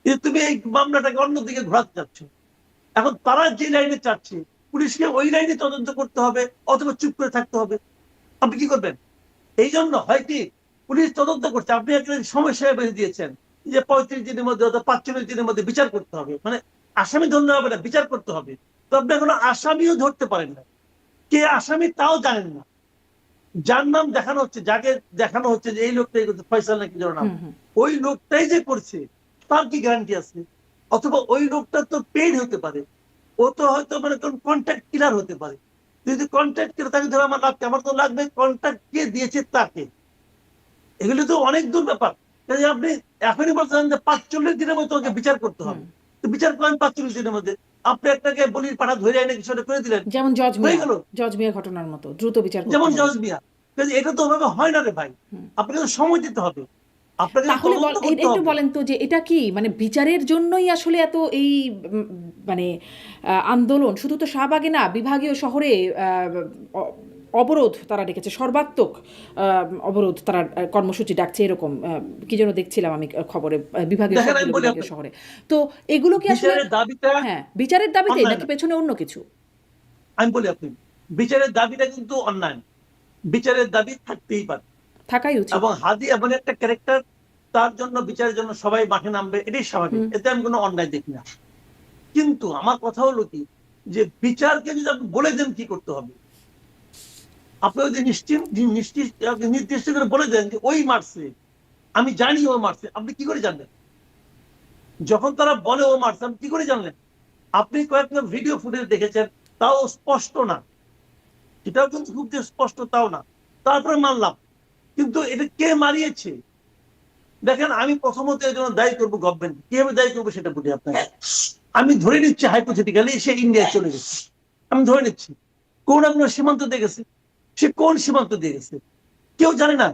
কিন্তু তুমি এই মামলাটাকে অন্যদিকে ঘোরাতে চাচ্ছ। এখন তারা যে লাইনে চাচ্ছে, পুলিশকে ওই লাইনে তদন্ত করতে হবে, অথবা চুপ করে থাকতে হবে। আপনি কি করবেন? এই জন্য হয় কি, পুলিশ তদন্ত করছে, আপনি একটা সমস্যা বেঁধে দিয়েছেন যে 35 দিনের মধ্যে অথবা 45 দিনের মধ্যে বিচার করতে হবে, মানে আসামি ধরলে হবে না, বিচার করতে হবে। তো আপনি এখনো আসামিও ধরতে পারেন না, কে আসামি তাও জানেন না, যার নাম দেখানো হচ্ছে, যাকে দেখানো হচ্ছে যে এই লোকটাই করছে, ফয়সাল নাকি যার নাম, ওই লোকটাই যে করছে তার কি গ্যারান্টি আছে? অথবা ওই লোকটা তো পেইড হতে পারে, ও তো হয়তো মানে কোন কন্ট্রাক্ট কিলার হতে পারে। যদি কন্ট্রাক্ট কিলার তাকে ধরে আমার লাগবে, আমার তো লাগবে কন্ট্রাক্ট কে দিয়েছে তাকে। এগুলো তো অনেক দূর ব্যাপার। কাজে আপনি এখনই বলছেন যে 45 দিনের মধ্যে ওকে বিচার করতে হবে, তো বিচার করেন 45 দিনের মধ্যে। আপনি একটাকে বলির পাঠা ধরে এনে কিছুটা করে দিলেন, যেমন হয়ে গেল। জজ মিয়া ঘটনার মতো দ্রুত বিচার করতে যেমন হবে। জজ মিয়া, কাজে এটা তো ওভাবে হয় না রে ভাই। আপনাকে তো সময় দিতে হবে, আপনাকে তো তাহলে তদন্ত করতে একটু হবে। বলেন তো যে এটা কি মানে বিচারের জন্যই আসলে এত এই মানে আন্দোলন? শুধু তো শাহবাগে না, বিভাগীয় শহরে অবরোধ তারা ডেকেছে, সর্বাত্মক অবরোধ তারা কর্মসূচি ডাকছে, এরকম কি যেন দেখছিলাম আমি খবরে, বিভাগীয় দেখেন আমি সবগুলো বলি বিভাগীয় আপনাকে, শহরে। তো এগুলো কি আসলে বিচারের দাবিটা হ্যাঁ বিচারের দাবিতে অন্যায় নাকি না। পেছনে অন্য কিছু? আমি বলি আপনি, বিচারের দাবিটা কিন্তু অন্যায় না। বিচারের দাবি থাকতেই পারে, থাকাই উচিত। এবং হাদি এমন একটা ক্যারেক্টার, তার জন্য বিচারের জন্য সবাই মাঠে নামবে, এটাই স্বাভাবিক, এতে আমি কোনো অন্যায় দেখি না। কিন্তু আমার কথা হলো কি, যে বিচারকে যদি আপনি বলে দেন কি করতে হবে, আপনি যদি নির্দিষ্ট করে বলে দেন যে ওই মারছে, আমি জানি ও মারছে, আপনি কি করে জানলেন? যখন তারা বলে ও মারছে, আপনি কি করে জানলেন? আপনি কয়েকটা ভিডিও ফুটেজ দেখেছেন, তাও স্পষ্ট না, এটাও কিন্তু খুব যে স্পষ্ট তাও না, তারপরে মানলাম। কিন্তু এটা কে মারিয়েছে? দেখেন, আমি প্রথমত এর জন্য দায়ী করবো গভর্নমেন্ট, কিভাবে দায়ী করবো সেটা বলি আপনাকে। আমি ধরে নিচ্ছি হাইপোথেটিক্যালি সে ইন্ডিয়ায় চলে গেছে, আমি ধরে নিচ্ছি কোন না কোনো সীমান্ত দিয়ে গেছে। সে কোন সীমান্ত দিয়ে গেছে কেউ জানে না।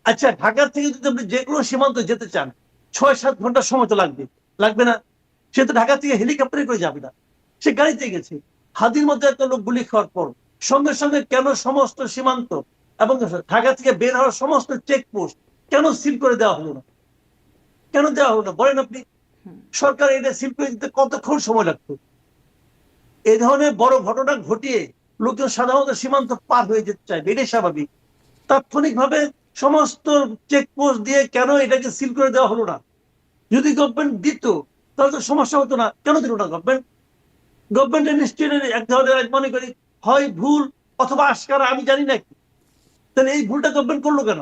আচ্ছা, ঢাকা থেকে যদি আপনি যে কোনো সীমান্ত যেতে চান, 6-7 ঘন্টা সময় তো লাগবে, লাগবে না? সে তো ঢাকা থেকে হেলিকপ্টারে করে যাবে না, সে গাড়িতে গেছে। হাদির মধ্যে একটা লোক গুলি খাওয়ার পর সঙ্গে সঙ্গে কেন সমস্ত সীমান্ত এবং ঢাকা থেকে বের হওয়ার সমস্ত চেকপোস্ট কেন সিল করে দেওয়া হলো না? কেন দেওয়া হলো না বলেন আপনি? সরকার এটা সিল করে দিতে কতক্ষণ সময় লাগতো? এই ধরনের বড় ঘটনা ঘটিয়ে লোকজন সাধারণত সীমান্ত পার হয়ে যেতে চায়, এটাই স্বাভাবিক। তাৎক্ষণিকভাবে সমস্ত চেকপোস্ট দিয়ে কেন এটাকে সিল করে দেওয়া হলো না? যদি গভর্নমেন্ট দিত তাহলে তো সমস্যা হতো না, কেন দিল না গভর্নমেন্ট? গভর্নমেন্টের নিশ্চয়ই এক ধরনের, মনে করি হয় ভুল অথবা আশকারা, আমি জানি না কি। তাহলে এই ভুলটা গভর্নমেন্ট করলো কেন?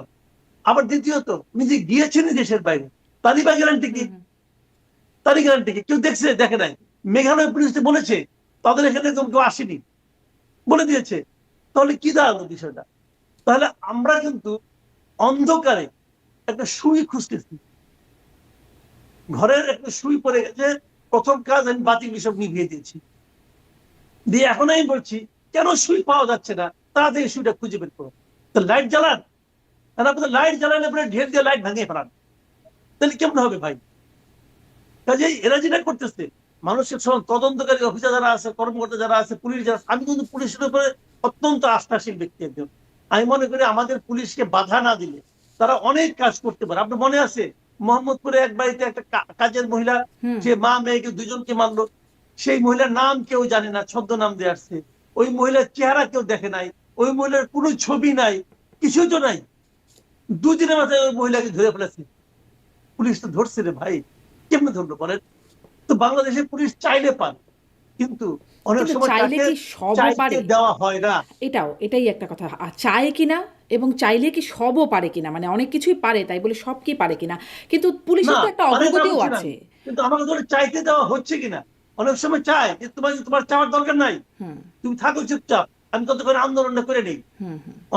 আবার দ্বিতীয়ত, উনি যে গিয়েছেন দেশের বাইরে, তারই বা গ্যারান্টি কি? তারই গ্যারান্টি কি? কেউ দেখছে? দেখে নাই। মেঘালয় পুলিশ বলেছে তাদের এখানে কেউ আসেনি, বলে দিয়েছে। তাহলে কি দাঁড়ালো বিষয়টা? তাহলে আমরা কিন্তু অন্ধকারে একটা সুই খুঁজতেছি, ঘরের একটা সুই পড়ে গেছে, প্রথম কাজ আমি বাতি সব নিভিয়ে দিয়েছি, দিয়ে এখন আমি বলছি কেন সুই পাওয়া যাচ্ছে না, তাড়াতাড়ি সুইটা খুঁজে বের করো। তো লাইট জ্বালান, আর আপনাদের লাইট জ্বালালে পরে ঢের দিয়ে লাইট ভাঙিয়ে ফেলান, তাহলে কেমন হবে ভাই? কাজেই এরা যেটা করতেছে, মানুষের তদন্তকারী অফিসার যারা আছে, কর্মকর্তা যারা আছে, পুলিশ যারা, আমি কিন্তু পুলিশের উপরে অত্যন্ত আস্থাশীল ব্যক্তি একজন। আমি মনে করি আমাদের পুলিশকে বাধা না দিলে তারা অনেক কাজ করতে পারে। আপনার মনে আছে মোহাম্মদপুরে এক বাড়িতে একটা কাজের মহিলা, যে মা মেয়েকে দুজনকে মারলো, সেই মহিলার নাম কেউ জানে না, ছদ্মনাম দিয়ে আসছে। ওই মহিলার চেহারা কেউ দেখে নাই, ওই মহিলার কোনো ছবি নাই, কিছু তো নাই। দুদিনের মাথায় ওই মহিলাকে ধরে ফেলেছে, পুলিশ তো ধরছে রে ভাই, কেমনে ধরলো বলেন? তো বাংলাদেশের পুলিশ চাইলে পারে, কিন্তু অনেক কিন্তু সময় চাইলে তাকে কি সবও চাইতে পারে? দেওয়া হয় না। এটাই একটা কথা, চায় কিনা এবং চাইলে কি সবও পারে কিনা, মানে অনেক কিছুই পারে তাই বলে সব কি পারে কিনা, কিন্তু না, পুলিশের তো একটা পারে না অগ্রগতিও বলছি না আছে। আমি, কিন্তু আমাকে ধরে চাইতে দেওয়া হচ্ছে কিনা। অনেক সময় চায় যে তোমার চাওয়ার দরকার নাই, তুমি থাকো চুপচাপ, আমি ততক্ষণ আন্দোলনটা করে নেই।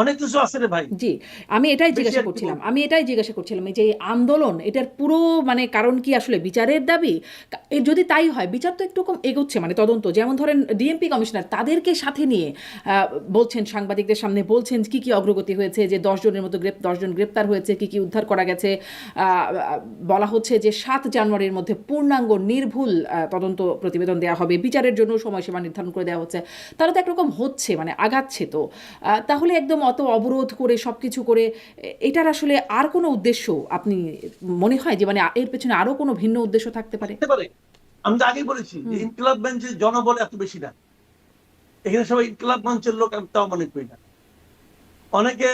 অনেক কিছু আছে রে ভাই, জি, আমি এটাই বেশি জিজ্ঞাসা আর কি করছিলাম, বলবো। এই যে এই আন্দোলন, এটার পুরো মানে কারণ কি আসলে বিচারের দাবি? যদি তাই হয়, বিচার তো একটু কম এগোচ্ছে, মানে তদন্ত, যেমন ধরেন ডিএমপি কমিশনার তাদেরকে সাথে নিয়ে বলছেন, সাংবাদিকদের সামনে বলছেন কি কি অগ্রগতি হয়েছে, যে 10 জনের মতো 10 জন গ্রেপ্তার হয়েছে, কি কি উদ্ধার করা গেছে। বলা হচ্ছে যে 7 জানুয়ারির মধ্যে পূর্ণাঙ্গ নির্ভুল তদন্ত প্রতিবেদন দেওয়া হবে, বিচারের জন্য সময়সীমা নির্ধারণ করে দেওয়া হচ্ছে। তারা তো একরকম হচ্ছে, মানে আগাচ্ছে তো। তাহলে একদম অত অবরোধ করে সব কিছু করে এটার আসলে আর কোনো উদ্দেশ্য আপনি মনে হয় যে মানে এর পেছনে আরো কোনো ভিন্ন উদ্দেশ্য থাকতে পারে? থাকতে পারে। আমি তো আগেই বলেছি যে ইনকিলাব মঞ্চের জনবল এত বেশি না, এখানে সবাই ইনকিলাব মঞ্চের লোক আমি তাও মনে করি না। অনেকে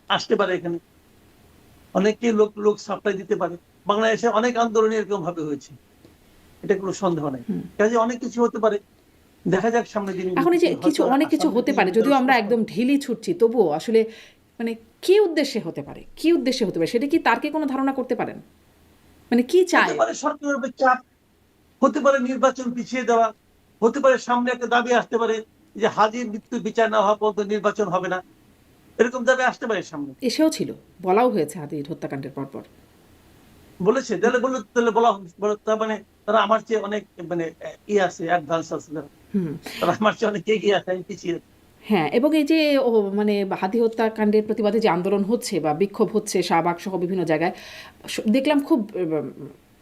আসতে পারে এখানে, অনেকে লোক লোক সাপ্লাই দিতে পারে। বাংলাদেশে অনেক আন্দোলন এরকম ভাবে হয়েছে, এটা কোনো সন্দেহ নাই। কাজে অনেক কিছু হতে পারে, দেখা যাক সামনের দিন। এখন এই যে কিছু অনেক কিছু হতে পারে, যদিও আমরা একদম ঢিলি ছুটছি, তবুও আসলে মানে কি উদ্দেশ্যে হতে পারে, কি উদ্দেশ্যে হতে পারে, সেটা কি তার কি কোনো ধারণা করতে পারেন? মানে কি হতে চায়? পারে সরকারের উপর চাপ, হতে পারে নির্বাচন পিছিয়ে দেওয়া, হতে পারে সামনে একটা দাবি আসতে পারে যে হাজির মৃত্যু বিচার না হওয়া পর্যন্ত নির্বাচন হবে না, এরকম দাবি আসতে পারে সামনে। এসেও ছিল, বলাও হয়েছে হাদির হত্যাকাণ্ডের পরপর। বলেছে, তাহলে বললো, তাহলে তার মানে তারা আমার চেয়ে অনেক মানে আছে, অ্যাডভান্স আছে, হুম। তারা আমার চেয়ে অনেক এগিয়ে আছে, আমি পিছিয়ে আছি। হ্যাঁ, এবং এই যে মানে হাদি হত্যাকাণ্ডের প্রতিবাদে যে আন্দোলন হচ্ছে বা বিক্ষোভ হচ্ছে শাহবাগ সহ বিভিন্ন জায়গায়, দেখলাম খুব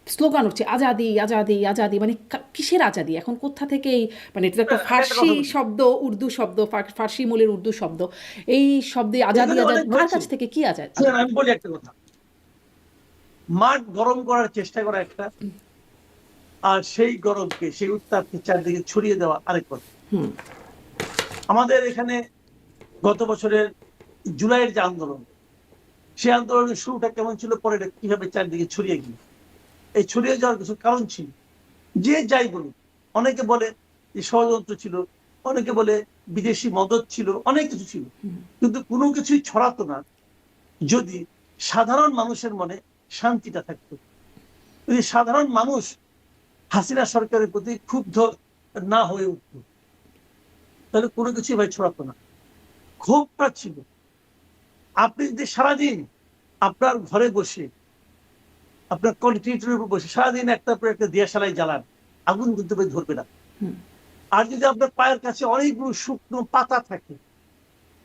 স্লোগান উঠছে, আজাদি আজাদি আজাদি। মানে কিসের আজাদি এখন, কোথা থেকে মানে এটা তো একটা আমি একটা ফার্সি কথা বলি, শব্দ, উর্দু শব্দ, ফার্সি মূলের উর্দু শব্দ। এই শব্দে আজাদি এখানে আজাদি অনেক কার হয়েছে। কাছ থেকে কি আজাদি? আমি বলি একটা কথা, মাঠ গরম করার চেষ্টা করা একটা, আর সেই গরমকে, সেই উত্তাপকে চারদিকে ছড়িয়ে দেওয়া আরেক কথা। হুম। আমাদের এখানে গত বছরের জুলাইয়ের যে আন্দোলন, সেই আন্দোলনের শুরুটা কেমন ছিল, পরে এটা কিভাবে চারদিকে ছড়িয়ে গেল, এই ছড়িয়ে যাওয়ার কিছু কারণ ছিল। যে যাই বলুক, অনেকে বলে যে ষড়যন্ত্র ছিল, অনেকে বলে বিদেশি মদত ছিল, অনেক কিছু ছিল, কিন্তু কোনো কিছুই ছড়াতো না যদি সাধারণ মানুষের মনে শান্তিটা থাকতো। যদি সাধারণ মানুষ হাসিনা সরকারের প্রতি ক্ষুব্ধ না হয়ে উঠত, তাহলে কোনো কিছুই ভাই ছড়াতো না। ক্ষোভটা ছিল, আপনি যদি সারাদিন আপনার ঘরে বসে, আপনার কন্টিনিউটির উপর বসে সারাদিন একটার পর একটা দিয়াশালাই জ্বালান, আগুন কিন্তু ভাই ধরবে না। আর যদি আপনার পায়ের কাছে অনেকগুলো শুকনো পাতা থাকে,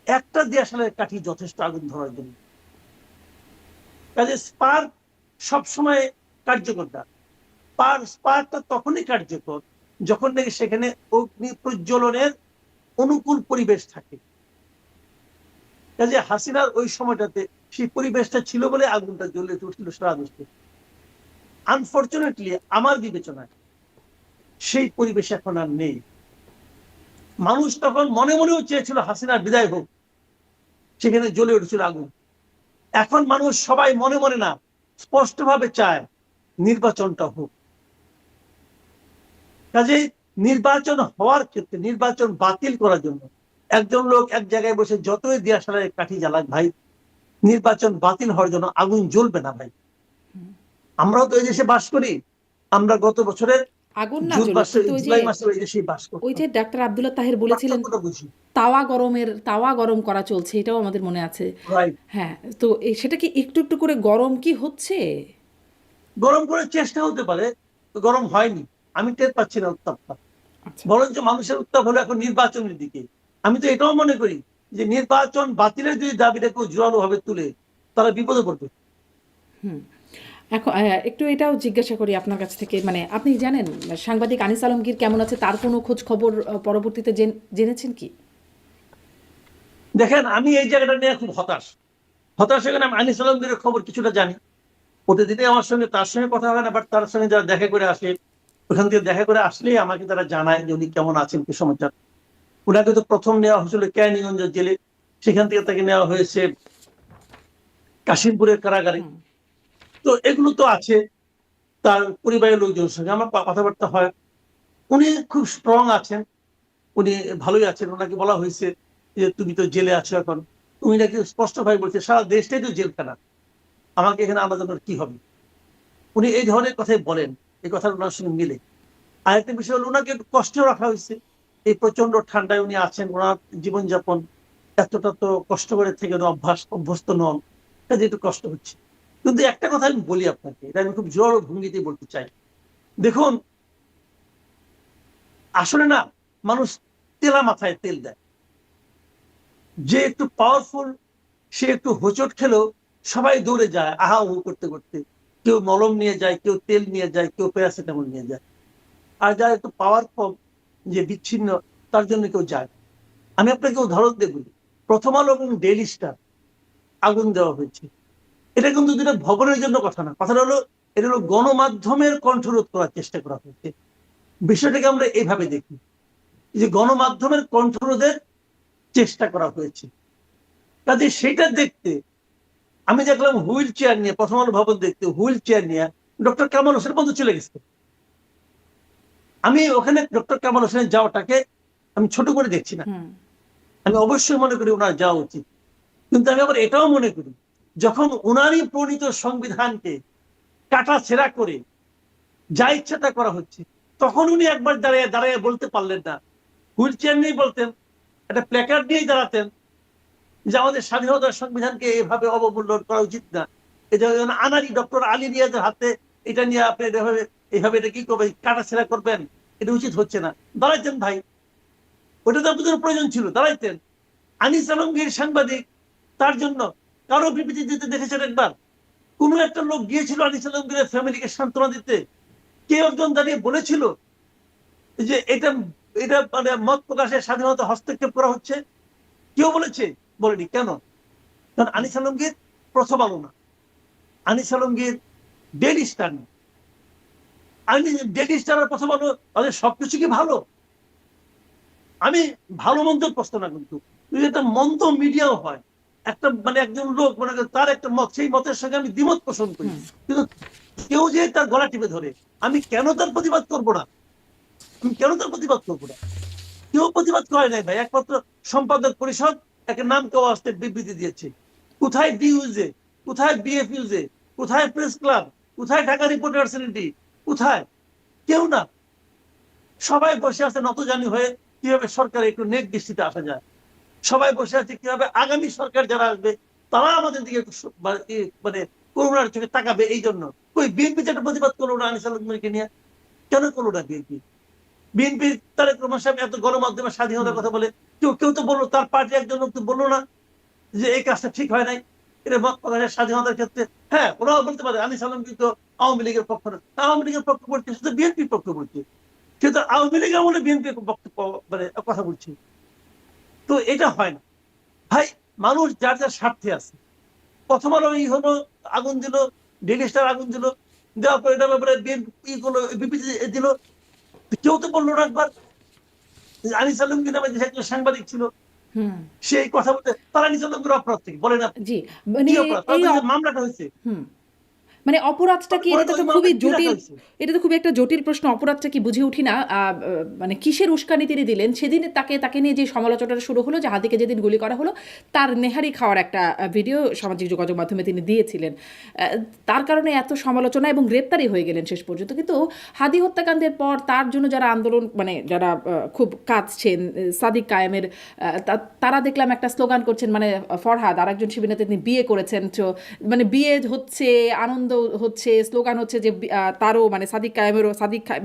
একটা দিয়াশালের কাঠি যথেষ্ট আগুন ধরার জন্য। কাজে স্পার্ক সবসময় কার্যকর না। স্পার্কটা তখনই কার্যকর যখন নাকি সেখানে অগ্নি প্রজ্বলনের অনুকূল পরিবেশ থাকে। কাজে হাসিনার ওই সময়টাতে সেই পরিবেশটা ছিল বলে আগুনটা জ্বলে উঠছিল সারা দেশে। আনফরচুনেটলি আমার বিবেচনায় সেই পরিবেশ এখন আর নেই। মানুষ তখন মনে মনেও চেয়েছিল হাসিনার বিদায় হোক, সেখানে জ্বলে উঠেছিল আগুন। এখন মানুষ সবাই মনে মনে না, স্পষ্টভাবে চায় নির্বাচনটা হোক। কাজে নির্বাচন হওয়ার ক্ষেত্রে, নির্বাচন বাতিল করার জন্য একজন লোক এক জায়গায় বসে যতই দিয়াশালের কাঠি জ্বালাক ভাই, নির্বাচন বাতিল হওয়ার জন্য আগুন জ্বলবে না ভাই। আমরাও তো এই দেশে বাস করি, আমরা গত বছরের আগুন না জুন জ্বলুক, মাসে, কিন্তু ওই যে জুলাই মাসে ওই দেশেই বাস ওই করতাম। যে ডাক্তার আব্দুল্লাহ তাহের বলেছিলেন পার্থক্যটা বুঝি। তাওয়া গরম করা চলছে, এটাও আমাদের মনে আছে। রাইট। হ্যাঁ, তো সেটা কি একটু একটু করে গরম কি হচ্ছে? গরম করার চেষ্টা হতে পারে, গরম হয়নি, আমি টের পাচ্ছি না উত্তাপটা। আচ্ছা। বরঞ্চ মানুষের উত্তাপ হলো এখন নির্বাচনের দিকে। আমি তো এটাও মনে করি যে নির্বাচন বাতিলের যদি দাবিটা কেউ জোরালো ভাবে তুলে, তারা বিপদে পড়বে। হুম। এখন একটু এটাও জিজ্ঞাসা করি আপনার কাছ থেকে, মানে আপনি জানেন সাংবাদিক আনিস আলমগীর কেমন আছে, তার কোনো খোঁজ খবর পরবর্তীতে জেনেছেন কি? দেখেন, আমি এই জায়গাটা নিয়ে খুব হতাশ। এখানে আমি আনিস আলমগীরের খবর কিছুটা জানি, প্রতিদিনই আমার সঙ্গে তার সঙ্গে কথা হয় না, বাট তার সঙ্গে যারা দেখা করে আসে, ওখান থেকে দেখা করে আসলেই আমাকে তারা জানায় যে উনি কেমন আছেন, কি সমাচার। উনাকে তো প্রথম নেওয়া হয়েছিল কেরানীগঞ্জ জেলে, সেখান থেকে তাকে নেওয়া হয়েছে কাশিমপুরের কারাগারে। তো এগুলো তো আছে। তার পরিবারের লোকজনের সঙ্গে আমার কথাবার্তা হয়, উনি খুব স্ট্রং আছেন, উনি ভালোই আছেন। ওনাকে বলা হয়েছে যে তুমি তো জেলে আছো এখন, তুমি নাকি স্পষ্ট ভাবে বলছে সারা দেশটাই তো জেলখানা, আমাকে এখানে আনা জানার কি হবে। উনি এই ধরনের কথাই বলেন, এই কথা ওনার সঙ্গে মিলে। আরেকটা বিষয় হলো, ওনাকে একটু কষ্টেও রাখা হয়েছে। এই প্রচন্ড ঠান্ডায় উনি আছেন, ওনার জীবনযাপন এতটা তো কষ্ট করে থেকে অভ্যস্ত নন, কাজে একটু কষ্ট হচ্ছে। কিন্তু একটা কথা আমি বলি আপনাকে, এটা আমি খুব জোর ভঙ্গিতে বলতে চাই। দেখুন, আসলে না, মানুষ তেলা মাথায় তেল দেয়। যে একটু পাওয়ারফুল, সে একটু হোঁচট খেলেও সবাই দৌড়ে যায় আহা হু করতে করতে। কেউ মলম নিয়ে যায়, কেউ তেল নিয়ে যায়, কেউ প্যারাসিটামল নিয়ে যায়। আর যারা একটু পাওয়ার কম, যে বিচ্ছিন্ন, তার জন্য কেউ যায়। আমি আপনাকে উদাহরণ দেব, প্রথম আলো এবং ডেইলি স্টার আগুন দেওয়া হয়েছে। এটা কিন্তু দুটো ভবনের জন্য কথা না, কথাটা হলো এটা হলো গণমাধ্যমের কণ্ঠরোধ করার চেষ্টা করা হয়েছে। বিষয়টাকে আমরা এইভাবে দেখি যে গণমাধ্যমের কণ্ঠরোধের চেষ্টা করা হয়েছে। কাজে সেটা দেখতে আমি দেখলাম হুইল চেয়ার নিয়ে, প্রথম আলো ভবন দেখতে হুইল চেয়ার নিয়ে ডক্টর কামাল হোসেন পর্যন্ত চলে গেছে। আমি ওখানে ডক্টর কামাল হোসেনের যাওয়াটাকে আমি ছোট করে দেখছি না, আমি অবশ্যই মনে করি ওনার যাওয়া উচিত। কিন্তু আমি আবার এটাও মনে করি, যখন উনারই প্রণীত সংবিধানকে কাটাছেঁড়া করে যা ইচ্ছাটা করা হচ্ছে, তখন উনি একবার দাঁড়িয়ে দাঁড়িয়ে বলতে পারলেন না, হুইল চেয়ার নিয়েই বলতেন, একটা প্ল্যাকার্ড নিয়েই দাঁড়াতেন যে আমাদের স্বাধীনতার সংবিধানকে এভাবে অবমূল্যায়ন করা উচিত না। এটা আনারি ডক্টর আলী রিয়াজের হাতে এটা নিয়ে আপনি এইভাবে এটা কি করবেন, কাটাছেঁড়া করবেন, এটা উচিত হচ্ছে না। দাঁড়াইতেন ভাই, ওটা তো আপনাদের প্রয়োজন ছিল, দাঁড়াইতেন। আনিস আলমগীর সাংবাদিক, তার জন্য কারো বিবৃতি দিতে দেখেছেন একবার? কোন একটা লোক গিয়েছিল আনিস আলমগীরের ফ্যামিলিকে সান্ত্বনা দিতে? কে একজন দাঁড়িয়ে বলেছিল যে এটা এটা মানে মত প্রকাশের স্বাধীনতা হস্তক্ষেপ করা হচ্ছে? কেউ বলেছে? বলেনি। কেন? কারণ আনিস আলমগীর প্রথম আলো না, আনিস আলমগীর ডেইলি স্টার না। ডেইলি স্টার আর প্রথম আলো, তাদের সবকিছু কি ভালো? আমি ভালো মন্দ প্রশ্ন না, কিন্তু যদি একটা মন্দ মিডিয়াও হয়, একটা মানে একজন লোক মনে করে তার একটা মত, সেই মতের সঙ্গে আমি দ্বিমত পোষণ করি, কিন্তু কেউ যে তার গলা টিপে ধরে, আমি কেন তার প্রতিবাদ করবো না? আমি কেন তার প্রতিবাদ করবো না? কেউ প্রতিবাদ করে নাই ভাই, একমাত্র সম্পাদক পরিষদ একটা নাম কেউ আসতে বিবৃতি দিয়েছে। কোথায় ডিইউজে, কোথায় বিএফইউজে, কোথায় প্রেস ক্লাব, কোথায় ঢাকা রিপোর্টার্স ইউনিটি, কোথায়? কেউ না। সবাই বসে আছে নতজানি হয়ে কিভাবে সরকার একটু নেক দৃষ্টিতে আসা যায়। সবাই বসে আছে কিভাবে আগামী সরকার যারা আসবে তারা আমাদের দিকে একটু মানে করুণার চোখে তাকাবে। এই জন্য ওই বিএনপি যেটা প্রতিবাদ করলো না আনিস আলমগীরকে নিয়ে, কেন করলো না বিএনপি? বিএনপি তারেক রহমান সাহেব এত গণমাধ্যমে স্বাধীনতার কথা বলে, কেউ কেউ তো বললো, তার পার্টি একজন লোক তো বললো না যে এই কাজটা ঠিক হয় নাই, এটা মত প্রকাশের স্বাধীনতার ক্ষেত্রে? হ্যাঁ, ওরাও বলতে পারে আনিস আলমগীর তো আওয়ামী লীগের পক্ষ না, আওয়ামী লীগের পক্ষ বলছে, সে তো বিএনপির পক্ষ বলছে, সে তো আওয়ামী লীগ আমলে বিএনপির মানে কথা বলছে। তো এটা হয় না ভাই। মানুষ যার যার স্বার্থে আছে। প্রথম আলো এই হলো আগুন দিল, ডেইলি স্টার আগুন দিল, দেওয়ার পরে এটা ব্যাপারে বিএনপি বিবৃতি দিল। কেউ তো বললো না একবার আনিস আলমগীর নামে যে একজন সাংবাদিক ছিল, হুম। সেই কথা বলতে, তারা আনিস আলমগীর অপরাধ থেকে বলেন আপনি জি, মানে কি অপরাধ? তারা এই তো যে মামলাটা হয়েছে, হুম, মানে অপরাধটা কি, ওরা এটা তো তো ওই খুবই মামলায় কি রাখা জটিল, হয়েছে? এটা তো খুবই একটা জটিল প্রশ্ন। অপরাধটা কি বুঝে উঠি না। মানে কিসের উস্কানি তিনি দিলেন? সেদিন তাকে নিয়ে যে সমালোচনাটা শুরু হলো, যে হাদিকে যেদিন গুলি করা হলো, তার নেহারি খাওয়ার একটা ভিডিও সামাজিক যোগাযোগ মাধ্যমে তিনি দিয়েছিলেন। তার কারণে এত সমালোচনা এবং গ্রেপ্তারি হয়ে গেলেন শেষ পর্যন্ত। কিন্তু হাদি হত্যাকাণ্ডের পর তার জন্য যারা আন্দোলন, মানে যারা খুব কাঁদছেন, সাদিক কায়েমের, তারা দেখলাম একটা স্লোগান করছেন, মানে ফরহাদ আর একজন শিবির নেতা, তিনি বিয়ে করেছেন, তো মানে বিয়ে হচ্ছে, আনন্দ হচ্ছে, স্লোগান হচ্ছে যে তারও, মানে সাদিক কায়েমেরও,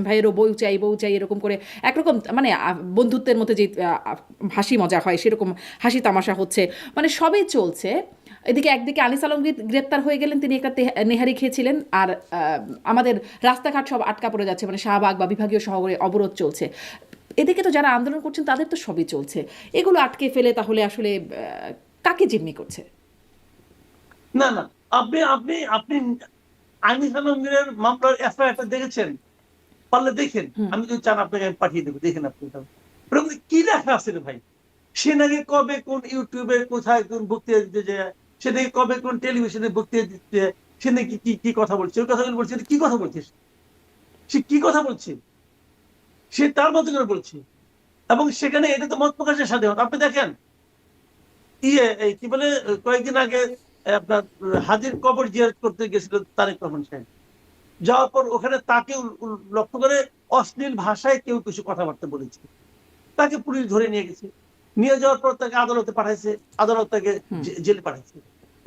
ভাইয়েরও বউ চাই, এরকম করে একরকম, মানে বন্ধুত্বের মধ্যে যে হাসি মজা হয় সেরকম হাসি তামাশা হচ্ছে, মানে সবই চলছে। এদিকে একদিকে আনিস আলমগীর গ্রেপ্তার হয়ে গেলেন, তিনি একটা নেহারি খেয়েছিলেন, আর আমাদের রাস্তাঘাট সব আটকা পড়ে যাচ্ছে, মানে শাহবাগ বা বিভাগীয় শহরে অবরোধ চলছে। এদিকে তো যারা আন্দোলন করছেন তাদের তো সবই চলছে। এগুলো আটকে ফেলে তাহলে আসলে কাকে জিম্মি করছে? না না, আপনি আপনি আপনি আনিস আলমগীরের মামলার এফআইআরটা দেখেছেন? পারলে দেখেন, আমি যদি চান আপনাকে আমি পাঠিয়ে দেবো, দেখেন আপনি। ওটার মধ্যে কি লেখা আছে রে ভাই? সে নাকি কবে কোন ইউটিউবে কোথায় কোন বক্তৃতা দিতে যায়, সে নাকি কবে কোন টেলিভিশনে বক্তৃতা দিতে, সে নাকি কি কি কথা বলছে, ওই কথাগুলো বলছে। কি কথা বলছিস? সে কি কথা বলছে? সে তার মতো করে বলছে। এবং সেখানে এটা তো মত প্রকাশের স্বাধীনতা। আপনি দেখেন, এই কি বলে, কয়েকদিন আগে আপনার হাজির কবর জিয়ারত করতে গেছিল তারেক রহমান সাহেব। যাওয়ার পর ওখানে তাকে লক্ষ্য করে অশ্লীল ভাষায় কেউ কিছু কথাবার্তা বলেছে, তাকে পুলিশ ধরে নিয়ে গেছে। নিয়ে যাওয়ার পর তাকে আদালতে পাঠাইছে, আদালত তাকে জেলে পাঠাইছে।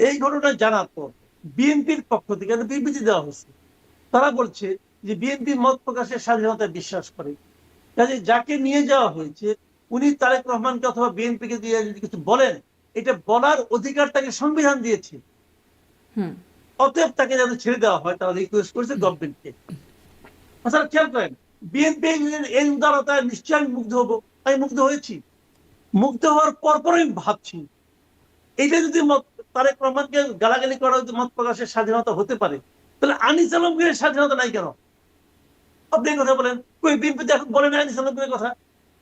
এই ঘটনা জানার পর বিএনপির পক্ষ থেকে একটা বিবৃতি দেওয়া হয়েছে। তারা বলছে যে বিএনপি মত প্রকাশের স্বাধীনতায় বিশ্বাস করে, কাজে যাকে নিয়ে যাওয়া হয়েছে উনি তারেক রহমানকে অথবা বিএনপিকে দিয়ে যদি কিছু বলেন, এটা বলার অধিকার তাকে সংবিধান দিয়েছে। অতএব তাকে যেন ছেড়ে দেওয়া হয়, তারা রিকোয়েস্ট করেছে গভর্নমেন্টকে। আসলে খেয়াল করেন, বিএনপি এই উদারতায় নিশ্চয়ই আমি মুগ্ধ হবো। আমি মুগ্ধ হয়েছি। মুগ্ধ হওয়ার পরপরই আমি ভাবছি, এইটা যদি তারেক রহমানকে গালাগালি করা যদি মত প্রকাশের স্বাধীনতা হতে পারে, তাহলে আনিস আলমগীরের স্বাধীনতা নাই কেন? আপনি কথা বলেন, কই বিএনপি এখন বলেন আনিস আলমগীরের কথা?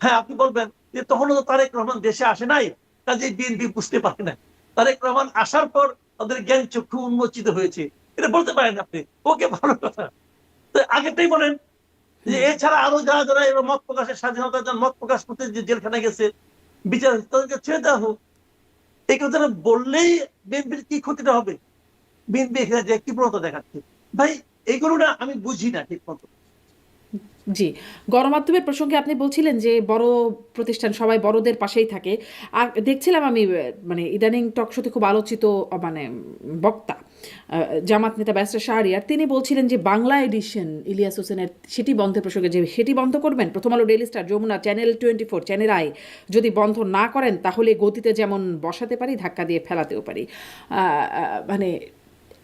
হ্যাঁ, আপনি বলবেন যে তখনও তো তারেক রহমান দেশে আসে নাই, কাজে বিএনপি বুঝতে পারে না। তারেক রহমান আসার পর তাদের জ্ঞান চক্ষু উন্মোচিত হয়েছে, এটা বলতে পারেন আপনি। ওকে, ভালো কথা। তো আগেরটাই বলেন যে এছাড়া আরো যারা যারা এবার মত প্রকাশের স্বাধীনতা, মত প্রকাশ করতে যে জেলখানায় গেছে, বিচার তাদেরকে ছেড়ে দেওয়া হোক। এই কথাটা বললেই বিএনপির কি ক্ষতিটা হবে? বিএনপি এখানে যে কি প্রবণতা দেখাচ্ছে ভাই, এইগুলো না আমি বুঝি না ঠিক মতো। জি, গণমাধ্যমের প্রসঙ্গে আপনি বলছিলেন যে বড় প্রতিষ্ঠান সবাই বড়দের পাশেই থাকে। আর দেখছিলাম আমি মানে ইদানিং টক শোতে খুব আলোচিত মানে বক্তা জামাত নেতা ব্যারিস্টার শাহরিয়ার তিনি বলছিলেন যে বাংলা এডিশন ইলিয়াস হোসেনের সেটি বন্ধের প্রসঙ্গে যে সেটি বন্ধ করবেন। Prothom Alo, Daily Star, Jamuna, channel 24, channel i যদি বন্ধ না করেন তাহলে গতিতে যেমন বসাতে পারি ধাক্কা দিয়ে ফেলাতেও পারি। মানে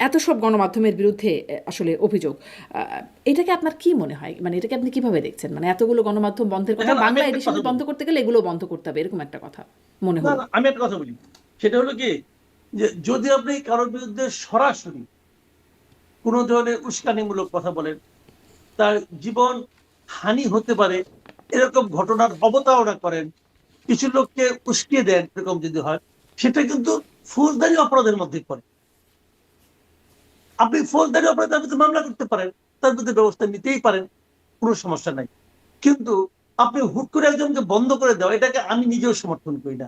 এত সব গণমাধ্যমের বিরুদ্ধে আসলে অভিযোগ। এটাকে আপনার কি মনে হয়, মানে এটাকে আপনি কিভাবে দেখছেন? মানে এতগুলো গণমাধ্যম বন্ধের কথা, এখন আমি বাংলা একটা এডিশন কথা বন্ধ বলি, করতে গেলে এগুলো বন্ধ করতে হবে, এরকম একটা কথা মনে না হলো। না আমি একটা কথা বলি, সেটা হলো কি যে যদি আপনি কারোর বিরুদ্ধে সরাসরি কোনো ধরনের উস্কানিমূলক কথা বলেন, তার জীবন হানি হতে পারে এরকম ঘটনার অবতারণা করেন, কিছু লোককে উস্কিয়ে দেন, এরকম যদি হয় সেটা কিন্তু ফৌজদারি অপরাধের মধ্যে পড়ে। আপনি ফৌজদারি অপরাধ তার বিরুদ্ধে মামলা করতে পারেন, তার বিরুদ্ধে ব্যবস্থা নিতেই পারেন, কোনো সমস্যা নাই। কিন্তু আপনি হুট করে একজনকে বন্ধ করে দেওয়া, এটাকে আমি নিজেও সমর্থন করি না।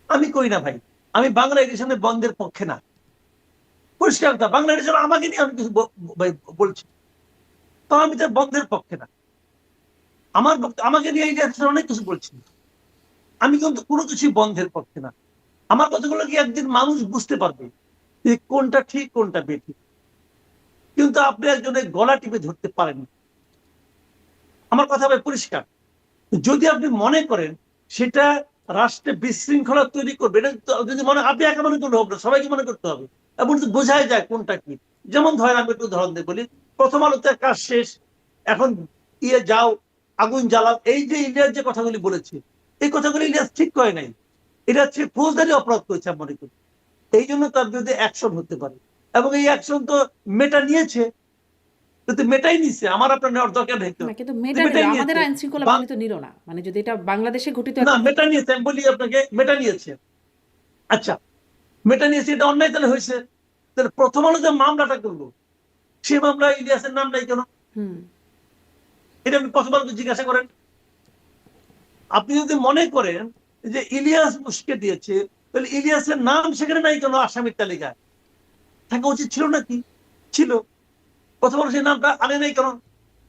আমি করি না ভাই। আমি বাংলা এডিশনে বন্ধের পক্ষে না, পরিষ্কার কথা। বাংলা এডিশন আমাকে নিয়ে আমি কিছু ভাই বলছি, তো আমি তার বন্ধের পক্ষে না। আমাকে নিয়ে এই এডিশন অনেক কিছু বলছি, আমি কিন্তু কোনো কিছুই বন্ধের পক্ষে না। আমার কথাগুলো কি একদিন মানুষ বুঝতে পারবে যে কোনটা ঠিক কোনটা বেঠিক, কিন্তু আপনি একজনের গলা টিপে ধরতে পারেন। আমার কথা ভাই পরিষ্কার। যদি আপনি মনে করেন সেটা রাষ্ট্রে বিশৃঙ্খলা তৈরি করবে, এটা যদি মনে আপনি একা মনে করলে হবে না, সবাইকে মনে করতে হবে এবং বোঝাই যায় কোনটা কি। যেমন ধরেন আমি একটু উদাহরণ দিয়ে বলি, প্রথম আলোতে কাজ শেষ, এখন যাও আগুন জ্বালাও, এই যে ইলিয়াস যে কথাগুলি বলেছে, এই কথাগুলি ইলিয়াস ঠিক করে নাই, এটা হচ্ছে ফৌজদারি অপরাধ করেছে আমি মনে করি। এই জন্য তার বিরুদ্ধে অ্যাকশন হতে পারে, এবং এই অ্যাকশন তো মেটা নিয়েছে, কিন্তু মেটাই নিচ্ছে, আমার আপনার নেওয়ার দরকার নেই তো, না কিন্তু মেটা নিল, মেটাই আমাদের নিয়েছে। আইন শৃঙ্খলা বাহিনী তো নিল না, মানে যদি এটা বাংলাদেশে ঘটিত না একটা মেটা নিয়েছে, আমি বলি আপনাকে মেটা নিয়েছে। আচ্ছা, মেটা নিয়েছে, এটা অন্যায় তাহলে হয়েছে। তাহলে প্রথম আলো যে মামলাটা করলো, সে মামলা ইলিয়াসের নাম নাই কেন? হুম এটা আপনি প্রথম আলোকে জিজ্ঞাসা করেন। আপনি যদি মনে করেন যে ইলিয়াস উস্কে দিয়েছে, তাহলে ইলিয়াসের নাম সেখানে নাই কেন আসামির তালিকায়? থাকা উচিত ছিল নাকি? ছিল। প্রথম আলো সেই নামটা আনে নাই কেন?